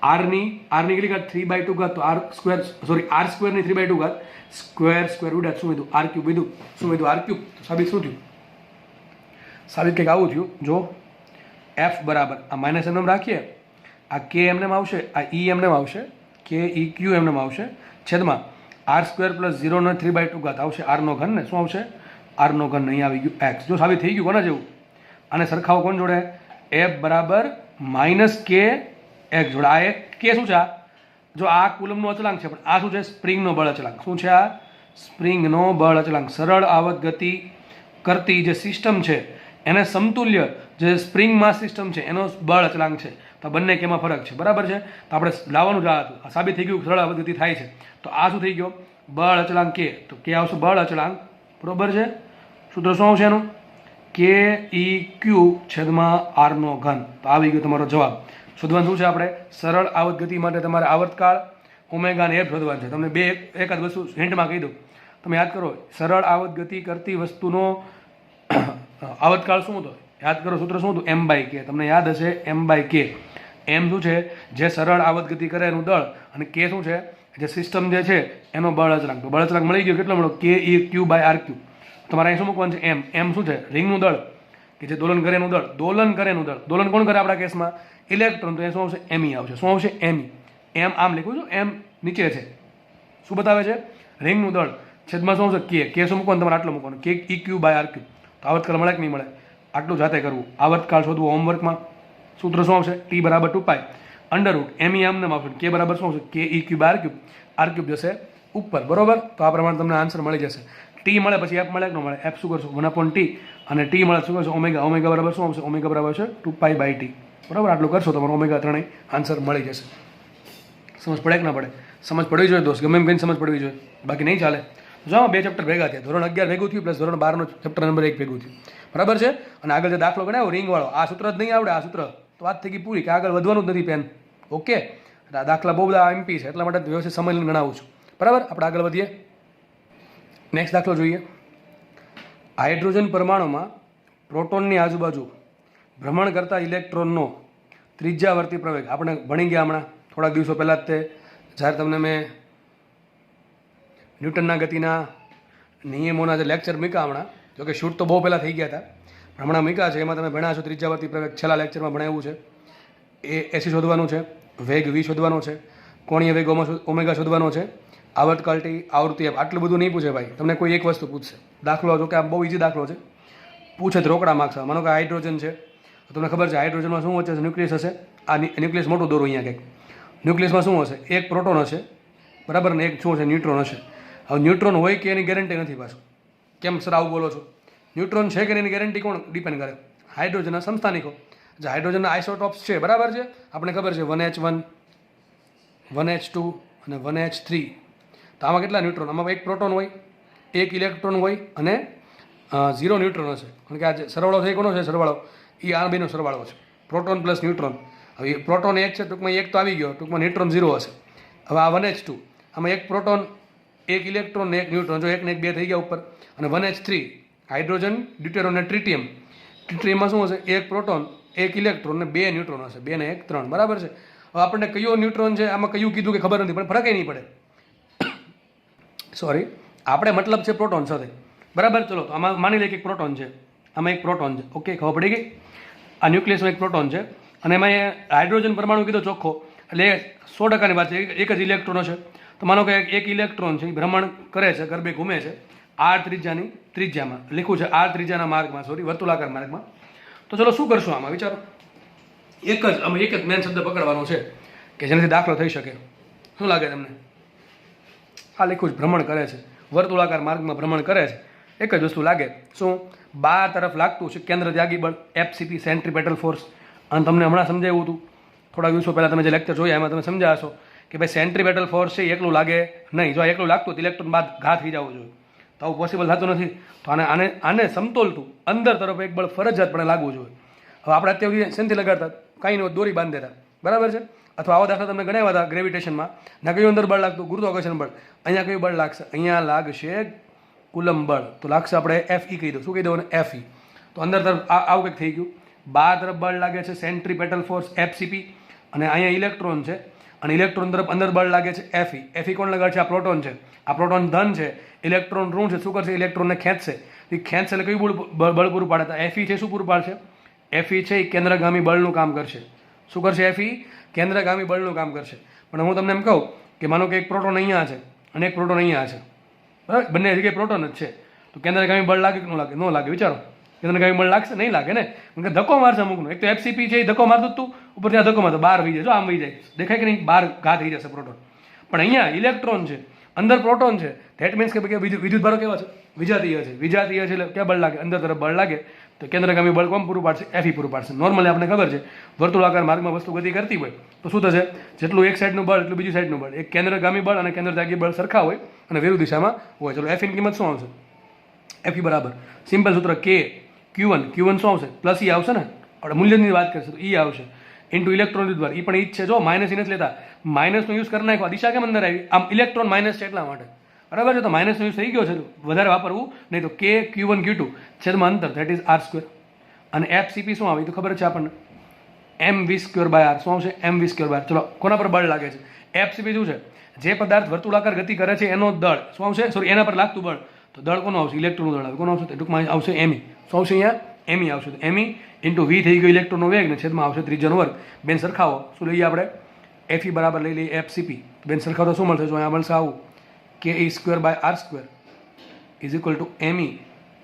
Speaker 1: r ની કેટલી ઘાત? 3/2 ઘાત. તો r² ની 3/2 ઘાત, સ્ક્વેર ઉડ્યા, શું કીધું? r³ કીધું. શું કીધું? r³. તો સાબિત શું થયું? સાબિત કંઈક આવું થયું. જો f બરાબર આ માઇનસ એમ રાખીએ, આ k એમને આવશે, આ e એમને આવશે, k e q એમને આવશે, છેદમાં r² + 0 નો 3/2 ઘાત આવશે, r નો ઘન ને શું આવશે? r નો ઘન. અહીં આવી ગયું x. જો સાબિત થઈ ગયું કોના જેવું? આને સરખાવો કોણ જોડે? f બરાબર -k x જોડે. આ એક k શું છે? જો આ કુલમનો અચળાંક છે, પણ આ શું છે? સ્પ્રિંગનો બળ અચળાંક. શું છે આ? સ્પ્રિંગનો બળ અચળાંક. સરળ આવત ગતિ કરતી જે સિસ્ટમ છે એને સમતુલ્ય જે સ્પ્રિંગ માસ સિસ્ટમ છે એનો બળ અચળાંક છે. તો બંને કેમાં ફરક છે? બરાબર છે. તો આપણે લાવવાનું જ આ હતું. આ સાબિત થઈ ગયું સરળ આવત ગતિ થાય છે. તો આ શું થઈ ગયો? બળ અચળાંક k. તો k આવશે બળ અચળાંક, બરોબર છે. સૂત્ર શું આવશે એનું? k e q / r નો ઘન. તો આવી ગયો તમારો જવાબ. શોધવાનું શું છે આપણે? સરળ આવત ગતિ માટે તમારે આવર્તકાળ ઓમેગા અને f શોધવાનું છે. તમને એકાદ વસ્તુ હિન્ટમાં કહી દઉં, તમે યાદ કરો. સરળ આવત ગતિ કરતી વસ્તુનો આવર્તકાળ શું હતો? યાદ કરો, સૂત્ર શું હતું? m/k. તમને યાદ હશે m/k. m શું છે? જે સરળ આવત ગતિ કરે એનું દળ, અને k શું છે? જે સિસ્ટમ જે છે એનો બળ અચળાંક. તો બળ અચળાંક મળી ગયો. કેટલો મળ્યો? k e q / r³. તમારે અહીં શું મૂકવાનું છે? m શું છે? રિંગનું દળ, કે જે દોલન કરે એનું દળ. દોલન કોણ કરે આપણા કેસમાં? ઇલેક્ટ્રોન. તો એ શું આવશે? me આવશે. શું આવશે? me. m આમ લખ્યું છું, m નીચે છે. શું બતાવે છે? રિંગનું દળ. છેદમાં શું આવશે? k શું મૂકવાનું? તમારે આટલું મૂકવાનું, k e q / r³. તો આવર્તકાળ મળે કે નહીં મળે? આટલું જાતે કરવું. આવર્તકાળ શોધવું હોમવર્કમાં. સૂત્ર શું આવશે? t = 2π √ me આમને આવશે. k બરાબર શું આવશે? k e q / r³. r³ જશે ઉપર, બરોબર. તો આ પ્રમાણે તમને આન્સર મળી જશે. t મળે પછી f મળે કે ન મળે? f શું કરશો? 1/t. અને t મળે શું કરશો? ઓમેગા. ઓમેગા બરાબર શું આવશે? ઓમેગા બરાબર છે 2π/t. બરાબર. આટલું કરશો તમારો ઓમેગા 3 આન્સર મળી જશે. સમજ પડે કે ના પડે? સમજ પડવી જોઈએ દોસ્ત. ગમે એમ કઈ સમજ પડવી જોઈએ, બાકી નહીં ચાલે. જો આમાં 2 ચેપ્ટર ભેગા થયા, ધોરણ 11 ભેગું થયું પ્લસ ધોરણ 12નો ચેપ્ટર નંબર 1 ભેગું થયું, બરાબર છે. અને આગળ જે દાખલો ગણાયો રિંગવાળો, આ સૂત્ર જ નહીં આવડે, આ સૂત્ર તો વાત થઈ ગઈ પૂરી, કે આગળ વધવાનું જ નથી પેન. ઓકે, દાખલા બહુ બધા એમપી છે એટલા માટે વ્યવસ્થિત સમય લઈને ગણાવું છું, બરાબર. આપણે આગળ વધીએ, નેક્સ્ટ દાખલો જોઈએ. હાઇડ્રોજન પરમાણુમાં પ્રોટોનની આજુબાજુ ભ્રમણ કરતા ઇલેક્ટ્રોનનો ત્રિજ્યાવર્તી પ્રવેગ આપણે ભણી ગયા હમણાં થોડાક દિવસો પહેલાં જ તે, જ્યારે તમને મેં ન્યૂટનના ગતિના નિયમોના જે લેક્ચર મૂક્યા હમણાં, જોકે શૂટ તો બહુ પહેલાં થઈ ગયા હતા, હમણાં મૂક્યા છે, એમાં તમે ભણ્યા છો ત્રિજ્યાવર્તી પ્રવેગ. છેલ્લા લેક્ચરમાં ભણાવ્યું છે. એસી શોધવાનું છે, વેગ વી શોધવાનો છે, કોણીય વેગ ઓમેગા શોધવાનો છે, આવર્તકાલિટી આવૃત્તિ, આટલું બધું નહીં પૂછે ભાઈ. તમને કોઈ એક વસ્તુ પૂછશે, દાખલો જો કે આ બહુ ઇઝી દાખલો છે, પૂછે તો રોકડા માર્ક્સ. માનો કે હાઇડ્રોજન છે, તમને ખબર છે હાઇડ્રોજનમાં શું હશે, ન્યુક્લિયસ હશે. આ ન્યુક્લિયસ મોટું દોરો અહીંયા કંઈક, ન્યુક્લિયસમાં શું હશે, એક પ્રોટોન હશે, બરાબર, ને એક શું હશે, ન્યુટ્રોન હશે. હવે ન્યુટ્રોન હોય કે એની ગેરંટી નથી પાછું. કેમ સર આવું બોલો છો? ન્યુટ્રોન છે કે એની ગેરંટી કોણ ડિપેન્ડ કરે? હાઇડ્રોજનના સમસ્થાનિકો. જે હાઇડ્રોજનના આઇસોટોપ્સ છે, બરાબર છે, આપણે ખબર છે 1H1 1H2 અને 1H3. તો આમાં કેટલા ન્યુટ્રોન? આમાં એક પ્રોટોન હોય, એક ઇલેક્ટ્રોન હોય અને 0 ન્યુટ્રોન હશે. કારણ કે આ જે સરવાળો છે કોનો છે? સરવાળો એ આ બેનો સરવાળો છે, પ્રોટોન પ્લસ ન્યુટ્રોન. હવે પ્રોટોન એક છે, ટૂંકમાં એક તો આવી ગયો, ટૂંકમાં ન્યુટ્રોન 0 હશે. હવે આ 1H2, આમાં એક પ્રોટોન એક ઇલેક્ટ્રોન ને એક ન્યુટ્રોન, જો એક ને એક 2 થઈ ગયા ઉપર. અને 1H3 હાઇડ્રોજન ડ્યુટેરિયમ અને ટ્રિટિયમ. ટ્રિટિયમમાં શું હશે? એક પ્રોટોન એક ઇલેક્ટ્રોન ને 2 ન્યુટ્રોન હશે, 2 ને 1 3, બરાબર છે. હવે આપણને કયો ન્યુટ્રોન છે આમાં કયું કીધું કે ખબર નથી, પણ ફરક નહીં પડે. સોરી, આપણે મતલબ છે પ્રોટોન સાથે, બરાબર. ચલો, તો આમાં માની લઈએ કે એક પ્રોટોન છે, આમાં એક પ્રોટોન છે, ઓકે, ખબર પડી ગઈ. આ ન્યુક્લિયસમાં એક પ્રોટોન છે અને એમાં હાઇડ્રોજન પરમાણુ કીધો ચોખ્ખો, એટલે 100%ની વાત છે, એક જ ઇલેક્ટ્રોન હશે. તો માનો કે એક ઇલેક્ટ્રોન છે, ભ્રમણ કરે છે, ગરબે ઘૂમે છે r ત્રિજ્યામાં, લખ્યું છે r ત્રિજ્યાના માર્ગમાં, સોરી વર્તુળાકાર માર્ગમાં. તો ચલો શું કરશું આમાં, વિચારો. આમાં એક જ મેન શબ્દ પકડવાનો છે કે જેનાથી દાખલો થઈ શકે. શું લાગે તમને? આ લખ્યું છે ભ્રમણ કરે છે, વર્તુળાકાર માર્ગમાં ભ્રમણ કરે છે, એક જ વસ્તુ લાગે. શું? બહાર તરફ લાગતું છે કેન્દ્ર ત્યાગી બળ, FCP સેન્ટ્રીપેટલ ફોર્સ. અને તમને હમણાં સમજાવ્યું હતું થોડા દિવસો પહેલાં, તમે જે લેક્ચર જોયા એમાં તમે સમજ્યા હશો કે ભાઈ સેન્ટ્રીપેટલ ફોર્સ છે એકલું લાગે નહીં. જો એકલું લાગતું ઇલેક્ટ્રોન બાદ ઘા થઈ જવું જોઈએ, તો આવું પોસિબલ થતું નથી. તો આને સમતોલતું અંદર તરફ એક બળ ફરજિયાતપણે લાગવું જોઈએ. હવે આપણે અત્યાર સુધી શેનથી લગાડતા? કાંઈ નહીં, દોરી બાંધી દેતા, બરાબર છે. અથવા આવા દાખલા તમને ગણાવ્યા હતા ગ્રેવિટેશનમાં, ના કયું અંદર બળ લાગતું? ગુરુત્વાકર્ષણ બળ. અહીંયા કયું બળ લાગશે? અહીંયા લાગશે કુલમ બળ. તો લાગશે આપણે FE કહી દો. શું કહી દો? FE. તો અંદર તરફ આવું કંઈક થઈ ગયું. બહાર તરફ બળ લાગે છે સેન્ટ્રીપેટલ ફોર્સ FCP, અને અહીંયા ઇલેક્ટ્રોન છે અને ઇલેક્ટ્રોન તરફ અંદર બળ લાગે છે FE. FE કોણ લગાડશે? આ પ્રોટોન છે. આ પ્રોટોન ધન છે, ઇલેક્ટ્રોન ઋણ છે. શું કરશે? ઇલેક્ટ્રોનને ખેંચશે. એ ખેંચશે એટલે કયું બળ પૂરું પાડે? FE છે શું પૂરું પાડશે? FE છે એ કેન્દ્રગામી બળનું કામ કરશે. શું કરશે? FE કેન્દ્રગામી બળનું કામ કરશે. પણ હું તમને એમ કહું કે માનો કે એક પ્રોટોન અહીંયા છે અને એક પ્રોટોન અહીંયા છે, બરાબર, બંને જગ્યાએ પ્રોટોન જ છે, તો કેન્દ્રગામી બળ લાગે કે ન લાગે? ન લાગે. વિચારો, કેન્દ્રગામી બળ લાગશે? નહીં લાગે ને. કારણ કે ધક્કો મારશે અમુકનો. એક તો FCP છે એ ધક્કો મારતું તું, ઉપર ત્યાં ધક્કો મારતો બહાર વહી જાય. જો આમ વહી જાય, દેખાય કે નહીં? બહાર ઘા થઈ જશે પ્રોટોન. પણ અહીંયા ઇલેક્ટ્રોન છે, અંદર પ્રોટોન છે. ધેટ મીન્સ કે વિદ્યુત ભારો કેવા છે? વિજાતીય છે. વિજાતીય છે એટલે ક્યાં બળ લાગે? અંદર તરફ બળ લાગે. તો કેન્દ્રગામી બળ કોણ પૂરું પાડશે? FE પૂરું પાડશે. નોર્મલી આપણે ખબર છે વર્તુળાકાર માર્ગમાં વસ્તુ ગતિ કરતી હોય તો શું થશે? જેટલું એક સાઈડનું બળ એટલું બીજી સાઈડનું બળ. એક કેન્દ્રગામી બળ અને કેન્દ્રત્યાગી બળ સરખા હોય અને વિરુદ્ધ દિશામાં હોય. ચલો, FE ની કિંમત શું આવશે? FE બરાબર સિમ્પલ સૂત્ર K Q1 શું આવશે? પ્લસ E આવશે ને. આપણે મૂલ્યની વાત કરીશું તો E આવશે ઇન્ટુ ઇલેક્ટ્રોન વિદ્યુતભાર. E પણ E જ છે. જો માઇનસ ઇને જ લેતા, માઇનસનો યુઝ કરી નાખો. દિશા કેમ અંદર આવી? આમ ઇલેક્ટ્રોન માઇનસ છે એટલા માટે, બરાબર છે. તો માઇનસનો યુઝ થઈ ગયો છે, વધારે વાપરવું નહીં. તો K Q1 Q2 છેદમાં અંતર, ધેટ ઇઝ R². અને FCP શું આવે તો ખબર છે આપણને? mv²/r. શું આવશે? mv²/r. ચલો, કોના પર બળ લાગે છે? FCP શું છે? જે પદાર્થ વર્તુળાકાર ગતિ કરે છે એનો દળ. શું આવશે? સોરી, એના પર લાગતું બળ. તો દળ કોનું આવશે? ઇલેક્ટ્રોનનું દળ આવે. કોનું આવશે? ટૂંકમાં આવશે ME. શું આવશે? અહીંયા ME આવશે. તો ME ઇન્ટુ V થઈ ગયો ઇલેક્ટ્રોનનો વેગ ને છેદમાં આવશે ત્રિજ્યાનો વર્ગ. બેન સરખાવો. શું લઈએ આપણે? FE બરાબર લઈ લઈએ FCP. બેન સરખાવો તો શું મળશે? જો અહીંયા મળશે આવું KE²/r² is equal two ME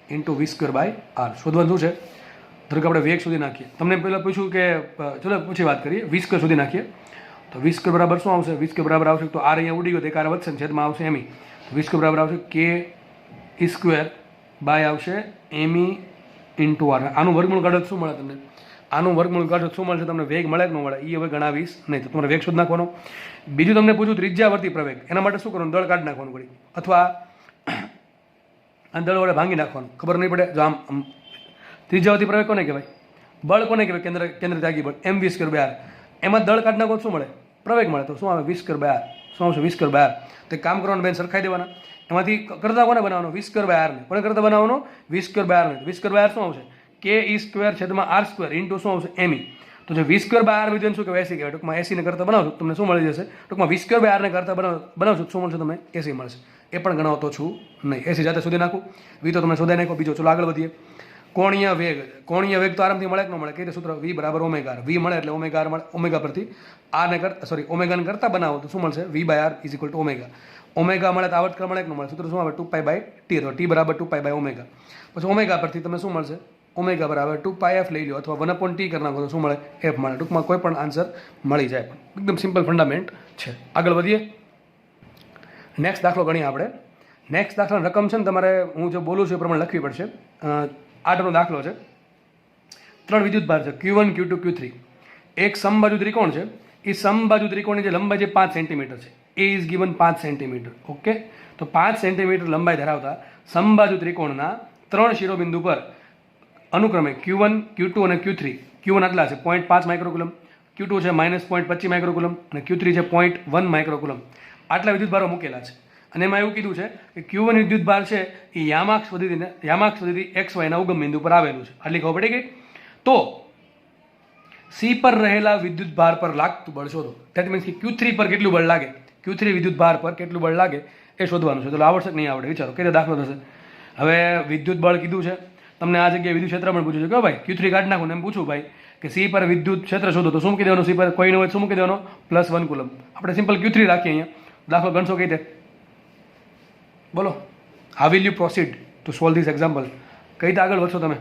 Speaker 1: into V²/r. શોધવાનું શું છે? ધારો કે આપણે વેગ સુધી નાખીએ. તમને પહેલાં પૂછ્યું કે ચલો પછી વાત કરીએ. V² સુધી નાખીએ તો V² બરાબર શું આવશે? V² બરાબર આવશે તો R અહીંયા ઉડી ગયો તો એક R વધશે ને છેદમાં આવશે ME. V² બરાબર આવશે KE² આવશે ME ઇન્ટુ R. આનું વર્ગમૂળ કાઢો શું મળે તમને? આનું વર્ગમૂળ કાઢો શું મળશે તમને? વેગ મળે કે ન મળે? એ હવે ગણાવીશ નહીં. તો તમારે વેગ શોધ નાખવાનો. બીજું તમને પૂછ્યું ત્રિજ્યાવર્તી પ્રવેગ, એના માટે શું કરવાનું? દળ કાઢી નાખવાનું પડી. અથવા અને દળ વડે ભાંગી નાખવાનું, ખબર નહીં પડે. જો આમ ત્રિજ્યાવતી પ્રવેગ કોને કહેવાય? બળ કોને કહેવાય? કેન્દ્ર ત્યાગી બળ, એમ વી સ્ક્વેર બાય આર. એમાં દળ કાઢ નાખો શું મળે? પ્રવેગ મળે. તો શું આવે? વી સ્ક્વેર બાય આર. શું આવશે? વી સ્ક્વેર બાય આર. તો એક કામ કરવાનું બેન, સરખાઈ દેવાના. એમાંથી કરતા કોને બનાવવાનો? વી સ્ક્વેર બાય આરને. કોને કરતા બનાવવાનો? વી સ્ક્વેર બાય આરને. વી સ્ક્વેર બાય આર શું આવશે? કે ઈ સ્ક્વેર છેદમાં આર સ્ક્વેર ઇન્ટુ શું આવશે? M E. તો જે વી સ્ક્વેર બાય આર વિધેન શું કહેવાય? એસી કહેવાય. ટૂંકમાં એસીને કરતા બનાવશો તમને શું મળી જશે? ટૂંકમાં વી સ્ક્વેર બાય આરને કરતા બનાવશો શું મળશે? તમે એસી મળશે. એ પણ ગણાવતો છું નહીં. એસી જાતે શોધી નાખું. વી તો તમે શોધાઈ નાખો. બીજો ચલો આગળ વધીએ. કોણીય વેગ. કોણીય વેગ તો આરામથી મળે કે ન મળે? કઈ રીતે સૂત્ર? વી બરાબર ઓમેગા આર. વી મળે એટલે ઓમેગા આર મળે. ઓમેગા પરથી આરને ઓમેગાને કરતા બનાવો તો શું મળશે? V by r is equal to omega. Omega મળે તો આવર્તકાળ મળે કે ન મળે? સૂત્ર શું આવે? 2 બાય ટી. તો ટી બરાબર 2 બાય ઓમેગા. પછી ઓમેગા પરથી તમે શું મળશે? ઓમેગા બરાબર 2 એફ લઈ લો, અથવા 1/t કરી નાખો તો શું મળે? એફ મળે. ટૂંકમાં કોઈ પણ આન્સર મળી જાય. એકદમ સિમ્પલ ફંડામેન્ટ છે. આગળ વધીએ. નેક્સ્ટ દાખલો ગણીએ આપણે. નેક્સ્ટ દાખલાની રકમ છે ને તમારે હું જે બોલું છું એ પ્રમાણે લખવી પડશે. 8નો દાખલો છે. 3 વિદ્યુત ભાર છે, Q1 Q2 Q3. એક સમબાજુ ત્રિકોણ છે. એ સમબાજુ ત્રિકોણની જે લંબાઈ છે 5 સેન્ટીમીટર છે. એ ઇઝ ગિવન 5 સેન્ટીમીટર. ઓકે, તો 5 સેન્ટીમીટર લંબાઈ ધરાવતા સમબાજુ ત્રિકોણના 3 શિરોબિંદુ પર અનુક્રમે Q1, Q2 અને Q3. Q1 આટલા છે 0.5 માઇક્રોકુલમ, Q2 છે -0.25 માઇક્રોકુલમ અને Q3 છે 0.1 માઇક્રોકુલમ. આટલા વિદ્યુત ભારો મૂકેલા છે. અને એમાં એવું કીધું છે કે Q1 વિદ્યુત ભાર છે એ યામાક્ષ પદ્ધતિ XY ના ઉગમ બિંદુ પર આવેલું છે. આટલી ખબર પડી ગઈ. તો C પર રહેલા વિદ્યુત ભાર પર લાગતું બળ શોધો. ધેટ મીન્સ કે Q3 પર કેટલું બળ લાગે, Q3 વિદ્યુત ભાર પર કેટલું બળ લાગે એ શોધવાનું છે. તો આવડશે કે નહીં આવડે વિચારો, કઈ રીતે દાખલો થશે. હવે વિદ્યુત બળ કીધું છે, તમને આ જગ્યાએ વિદ્યુત ક્ષેત્ર પણ પૂછ્યું છે કે ભાઈ Q3 કાઢી નાખો ને એમ પૂછું ભાઈ કે C પર વિદ્યુત ક્ષેત્ર શોધો તો શું મૂકી દેવાનું? C પર કોઈ ન હોય શું મૂકી દેવાનો? +1 કુલમ. આપણે સિમ્પલ Q3 રાખીએ. અહીંયા દાખલો ગણશો કઈ રીતે? બોલો. How will you proceed to solve this example? કઈ રીતે આગળ વધશો તમે?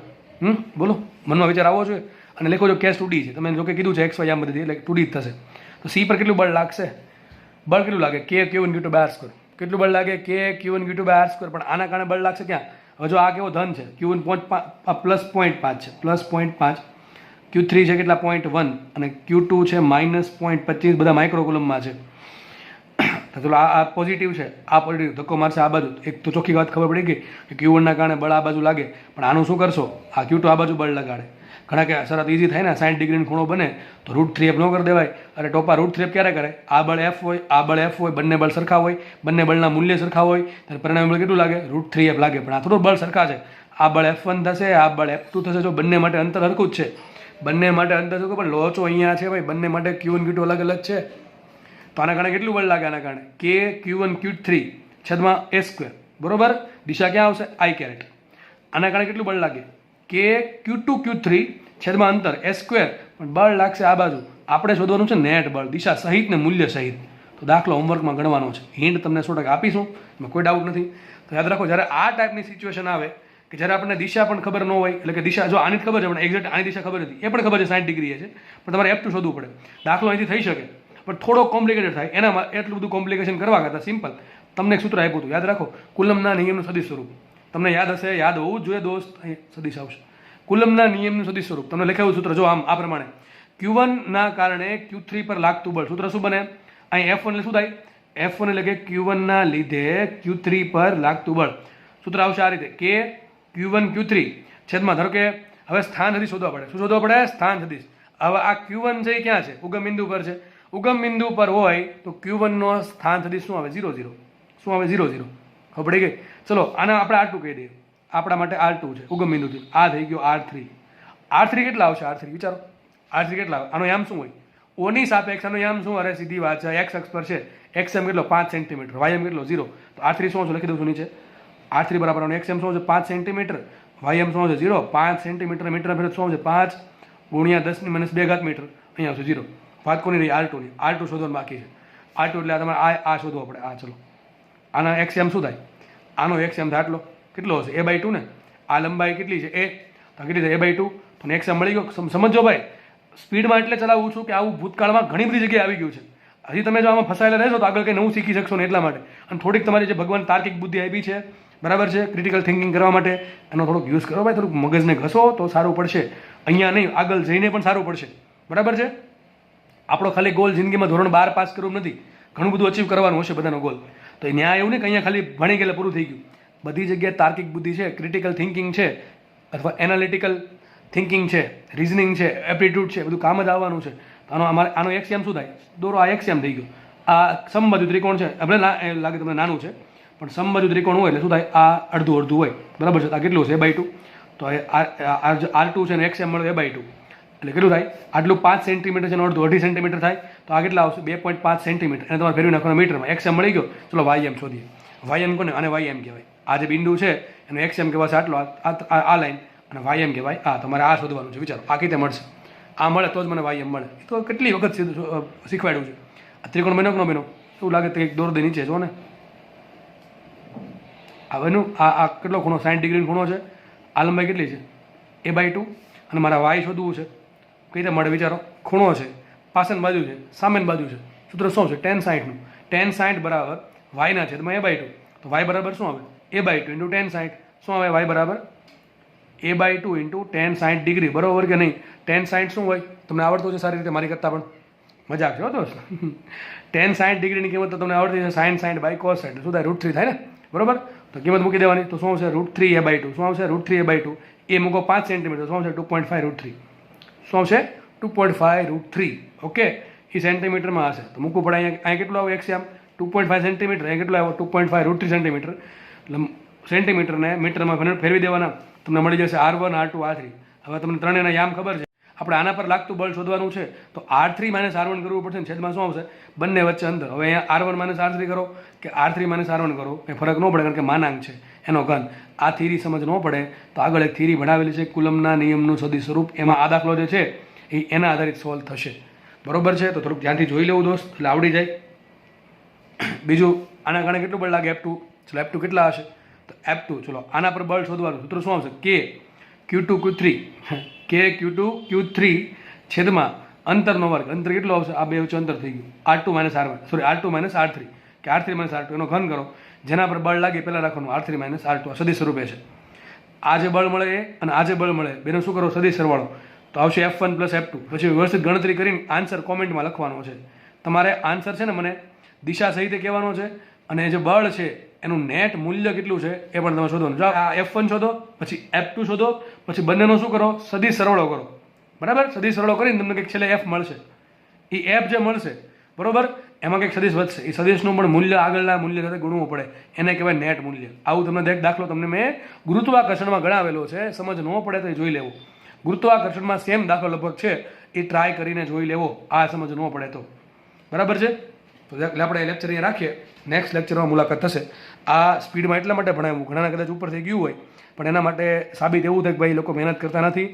Speaker 1: બોલો. મનમાં વિચાર આવવો જોઈએ. અને લખો જો કેસ 2D છે. તમે જો કે કીધું છે XY આમ બધી એટલે 2D જ થશે. તો C પર કેટલું બળ લાગશે? બળ કેટલું લાગે? K Q1 Q2 by R square. કેટલું બળ લાગે? K Q1 Q2 by R square. પણ આના કારણે બળ લાગશે ક્યાં? હવે જો આ કેવો ધન છે, Q1 +0.5 છે, +0.5. Q3 છે કેટલા? 0.1 અને Q2 છે -0.25. બધા માઇક્રોકુલમમાં છે. તો આ પોઝિટિવ છે, આ પોઝિટિવ ધક્કો મારશે આ બાજુ. એક તો ચોખ્ખી વાત ખબર પડી ગઈ કે Q1ના કારણે બળ આ બાજુ લાગે. પણ આનું શું કરશો? આ Q2 આ બાજુ બળ લગાડે. ઘણા કે શરત ઈઝી થાય ને, 60 ડિગ્રીનો ખૂણો બને તો √3f ન કરી દેવાય. અરે ટોપા √3f ક્યારે કરે? આ બળ F હોય, આ બળ F હોય, બંને બળ સરખા હોય, બંને બળના મૂલ્ય સરખા હોય ત્યારે પરિણામી બળ કેટલું લાગે? √3f લાગે. પણ આ થોડું બળ સરખા છે. આ બળ F1 થશે, આ બળ F2 થશે. જો બંને માટે અંતર સરખું જ છે, બંને માટે અંતર સરખું, પણ લોચો અહીંયા છે ભાઈ, બંને માટે Q1 Q2 અલગ અલગ છે. તો આના કારણે કેટલું બળ લાગે? આના કારણે K Q1 Q3 છેદમાં A સ્ક્વેર. બરોબર. દિશા ક્યાં આવશે? I caret. આના કારણે કેટલું બળ લાગે? K Q2 Q3 છેદમાં અંતર A સ્ક્વેર. પણ બળ લાગશે આ બાજુ. આપણે શોધવાનું છે નેટ બળ, દિશા સહિત ને મૂલ્ય સહિત. તો દાખલો હોમવર્કમાં ગણવાનો છે. હિન્ટ તમને 100% આપીશું, એમાં કોઈ ડાઉટ નથી. તો યાદ રાખો, જ્યારે આ ટાઈપની સિચ્યુએશન આવે કે જ્યારે આપણને દિશા પણ ખબર ન હોય, એટલે કે દિશા જો આની ખબર છે પણ એક્ઝેક્ટ આની દિશા ખબર નથી, એ પણ ખબર છે 60 ડિગ્રી છે, પણ તમારે F2 શોધવું પડે. દાખલો અહીંથી થઈ શકે પણ થોડો કોમ્પ્લિકેટેડ થાય. એનામાં એટલું બધું કોમ્પ્લિકેશન કરવા કરતાં સિમ્પલ તમને એક સૂત્ર આપ્યું હતું, યાદ રાખો, કુલમના નિયમનું સદિશ સ્વરૂપ. તમને યાદ હશે, યાદ હોવું જ જોઈએ દોસ્ત. અહીં સદિશ આવશે. કુલમના નિયમનું સદિશ સ્વરૂપ તમને લખાયું સૂત્ર જો આમ આ પ્રમાણે. Q1 ના કારણે Q3 પર લાગતું બળ. સૂત્ર શું બને? અહીં F1 એટલે શું થાય? F1 એટલે કે Q1 ના લીધે Q3 પર લાગતું બળ. સૂત્ર આવશે આ રીતે, કે Q1 Q3 છેદમાં, ધારો કે હવે સ્થાન સદિશ શોધવા પડે. શું શોધવા પડે? સ્થાન સદિશ. હવે આ Q1 છે એ ક્યાં છે? ઉગમ બિંદુ પર છે. ઉગમ બિંદુ પર હોય તો Q1 નો સ્થાન સદિશ શું આવે? 0 0. શું આવે? 0 0. ખબર પડી ગઈ? ચલો આને આપણે R2 કહી દઈએ. આપણા માટે R2 છે ઉગમ બિંદુથી. આ થઈ ગયો R3. R3 કેટલા આવશે? R3 વિચારો. R3 કેટલા આવે? આનો યામ શું હોય? O ની સાપેક્ષ આનો યામ શું? અરે સીધી વાત છે, x અક્ષ પર છે. xm કેટલો? 5 સેન્ટીમીટર. ym કેટલો? 0. તો R3 શું છે? લખી દઉં છું નીચે. R3 બરાબર આનો xm શું છે? 5 સેન્ટીમીટર. ym શું છે? 0. 5 સેન્ટીમીટર મીટર ફેરત શું છે? 5 ગુણ્યા 10 - 2 ઘાત મીટર. અહીંયા આવશે 0. વાત કોની રહી? R2 ની. R2 શોધવાનું બાકી છે. R2 એટલે તમારે આ શોધવો પડે. આ ચલો આના xm શું થાય? આનો xm થાય આટલો. કેટલો હશે? A/2 ને. આ લંબાઈ કેટલી છે? A. તો કેટલી થાય? A/2. તો xm મળી ગયો. સમજો ભાઈ, સ્પીડમાં એટલે ચલાવું છું કે આવું ભૂતકાળમાં ઘણી બધી જગ્યાએ આવી ગયું છે. હજી તમે જો આમાં ફસાયેલા રહેશો તો આગળ કંઈ નવું શીખી શકશો ને એટલા માટે. અને થોડીક તમારી જે ભગવાન તાર્કિક બુદ્ધિ આપી છે, બરાબર છે, ક્રિટિકલ થિંકિંગ કરવા માટે, એનો થોડોક યુઝ કરો ભાઈ. થોડુંક મગજને ઘસો તો સારું પડશે. અહીંયા નહીં, આગળ જઈને પણ સારું પડશે. બરાબર છે. આપણો ખાલી ગોલ જિંદગીમાં ધોરણ 12 પાસ કરવું નથી, ઘણું બધું અચીવ કરવાનું હશે બધાનો ગોલ. તો ન્યાય એવું નહીં કે અહીંયા ખાલી ભણી ગયેલા પૂરું થઈ ગયું. બધી જગ્યાએ તાર્કિક બુદ્ધિ છે, ક્રિટિકલ થિંકિંગ છે અથવા એનાલિટિકલ થિંકિંગ છે, રિઝનિંગ છે, એપ્ટિટ્યૂડ છે, બધું કામ જ આવવાનું છે. તો આનો એક્સિયમ શું થાય? દોરો આ એક્સિયમ થઈ ગયો. આ સમબાજુ ત્રિકોણ છે, આપણે લાગે તમને નાનું છે, પણ સમબાજુ ત્રિકોણ હોય એટલે શું થાય? આ અડધું અડધું હોય, બરાબર છે. આ કેટલું છે? A/2. તો R2 છે ને એક્સિયમ મળે A/2 એટલે કેટલું થાય? આટલું 5 સેન્ટીમીટર છે ને અડધું 2.5 સેન્ટીમીટર થાય. તો આ કેટલા આવશે? 2.5 સેન્ટીમીટર. અને તમારે ફેરવી નાખવાના મીટરમાં. એક્સિયમ મળી ગયો. ચલો YM શોધીએ. YM કોને? આને YM કહેવાય. આ જે બિંદુ છે એનો એક્સિયમ કહેવાશે આટલો, આ લાઈન, અને YM કહેવાય આ. તમારે આ શોધવાનું છે. વિચારો આ કેવી રીતે મળશે? આ મળે તો જ મને YM મળે. તો કેટલી વખત શીખવાડ્યું છે. આ ત્રિકોણ બન્યો કે ન બન્યો? એવું લાગે તો એક દોર દે નીચે જો ને. હવેનું આ કેટલો ખૂણો? 60 ડિગ્રીનો ખૂણો છે. આ લંબાઈ કેટલી છે? A/2. અને મારા Y શોધવું છે. કઈ રીતે મળે? વિચારો. ખૂણો છે, પાછળની બાજુ છે, સામેની બાજુ છે. સૂત્ર શું છે? tan 60નું. tan 60 બરાબર Y ના છેદમાં A/2. તો Y બરાબર શું આવે? A/2 into tan 60. શું આવે? Y બરાબર A/2 ઇન્ટુ tan 60 ડિગ્રી. બરાબર કે નહીં? tan 60 શું હોય? તમને આવડતું છે સારી રીતે, મારી કરતાં પણ. મજાક છે હો દોસ્ત. tan 60 ડિગ્રીની કિંમત તો તમને આવડતી છે. sin 60 બાય cos 60 શું થાય? √3 થાય ને, બરાબર? તો કિંમત મૂકી દેવાની. તો શું આવશે? √3 A/2. શું આવશે? √3 A/2. એ મૂકો 5 સેન્ટીમીટર. શું આવશે? 2.5 √3. શું આવશે? 2.5 √3. ઓકે, એ સેન્ટીમીટરમાં હશે તો મૂકવું પડે. અહીંયા કેટલું આવે? Axiom 2.5 centimetre. અહીંયા કેટલું આવ્યો? 2.5 √3 સેન્ટીમીટર. એટલે સેન્ટીમીટરને મીટરમાં ફેરવી દેવાના. તમને મળી જશે R1 R2 R3. હવે તમને ત્રણેયના યામ ખબર છે. આપણે આના પર લાગતું બળ શોધવાનું છે. તો R3 - R1 કરવું પડશે ને છેદમાં શું આવશે? બંને વચ્ચે અંતર. હવે અહીંયા R1 - R3 કરો કે R3 - R1 કરો, કંઈ ફરક ન પડે, કારણ કે માનાંક છે એનો ઘન. આ થિયરી સમજ ન પડે તો આગળ એક થિયરી ભણાવેલી છે, કુલમના નિયમનું સદી સ્વરૂપ. એમાં આ દાખલો જે છે એ એના આધારિત સોલ્વ થશે. બરોબર છે? તો થોડુંક ધ્યાનથી જોઈ લેવું દોસ્ત, એટલે આવડી જાય. બીજું, આના કારણે કેટલું બળ લાગે? F2. ચલો F2 કેટલા હશે? તો F2 ચલો આના પર બળ શોધવાનું. સૂત્ર શું આવશે? K Q2 Q3. K Q2 Q3 છેદમાં અંતરનો વર્ગ. અંતર કેટલું આવશે? આ બે વચ્ચે અંતર થઈ ગયું. R2 - R1 sorry R2 - R3 કે R3 - R2 એનો ઘન કરો. જેના પર બળ લાગે પહેલાં રાખવાનું R3 - R2. આ સદિશ સ્વરૂપે છે. આ જે બળ મળે એ અને આ જે બળ મળે બેનો શું કરો? સદિશ સરવાળો. તો આવશે F1 + F2. પછી વ્યવસ્થિત ગણતરી કરીને આન્સર કોમેન્ટમાં લખવાનો છે. તમારે આન્સર છે ને મને દિશા સહિત કહેવાનો છે, અને જે બળ છે એનું નેટ મૂલ્ય કેટલું છે એ પણ તમે શોધવાનું. જો આ F1 શોધો, પછી F2 શોધો, પછી બંનેનો શું કરો? સદિશ સરવાળો કરો. બરાબર? સદિશ સરવાળો કરીને તમને કંઈક છેલ્લે F મળશે. એ F જે મળશે, બરાબર, એમાં કંઈક સદિશ વધશે. એ સદિશનું પણ મૂલ્ય આગળના મૂલ્ય સાથે ગુણવું પડે. એને કહેવાય નેટ મૂલ્ય. આવું તમને એક દાખલો તમને મેં ગુરુત્વાકર્ષણમાં ગણાવેલો છે. સમજ ન પડે તો એ જોઈ લેવું. ગુરુત્વાકર્ષણમાં સેમ દાખલો લગભગ છે, એ ટ્રાય કરીને જોઈ લેવો. આ સમજ ન પડે તો. બરાબર છે? તો એટલે આપણે લેક્ચર અહીંયા રાખીએ. નેક્સ્ટ લેક્ચરમાં મુલાકાત થશે. આ સ્પીડમાં એટલા માટે ભણાવ્યું, ઘણાના કદાચ ઉપર થઈ ગયું હોય, પણ એના માટે સાબિત એવું થાય કે ભાઈ લોકો મહેનત કરતા નથી,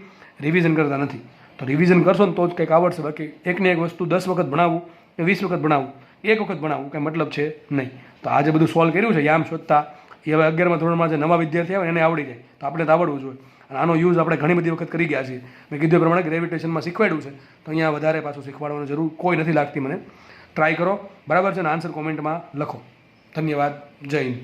Speaker 1: રિવિઝન કરતા નથી. તો રિવિઝન કરશો ને તો જ કંઈક આવડશે. બાકી એકને એક વસ્તુ 10 વખત ભણાવવું કે 20 વખત ભણાવવું, એક વખત ભણાવવું કંઈ મતલબ છે નહીં. તો આ જે બધું સોલ્વ કર્યું છે યામ શોધતા, એ હવે 11મા ધોરણમાં જે નવા વિદ્યાર્થી આવે એને આવડી જાય. તો આપણે તો આવડવું જોઈએ. અને આનો યુઝ આપણે ઘણી બધી વખત કરી ગયા છીએ. મેં કીધું એ પ્રમાણે ગ્રેવિટેશનમાં શીખવાડ્યું છે, તો અહીંયા વધારે પાછું શીખવાડવાની જરૂર કોઈ નથી લાગતી મને. ટ્રાય કરો. બરાબર છે ને? આન્સર કોમેન્ટમાં લખો. ધન્યવાદ. જય હિન્દ.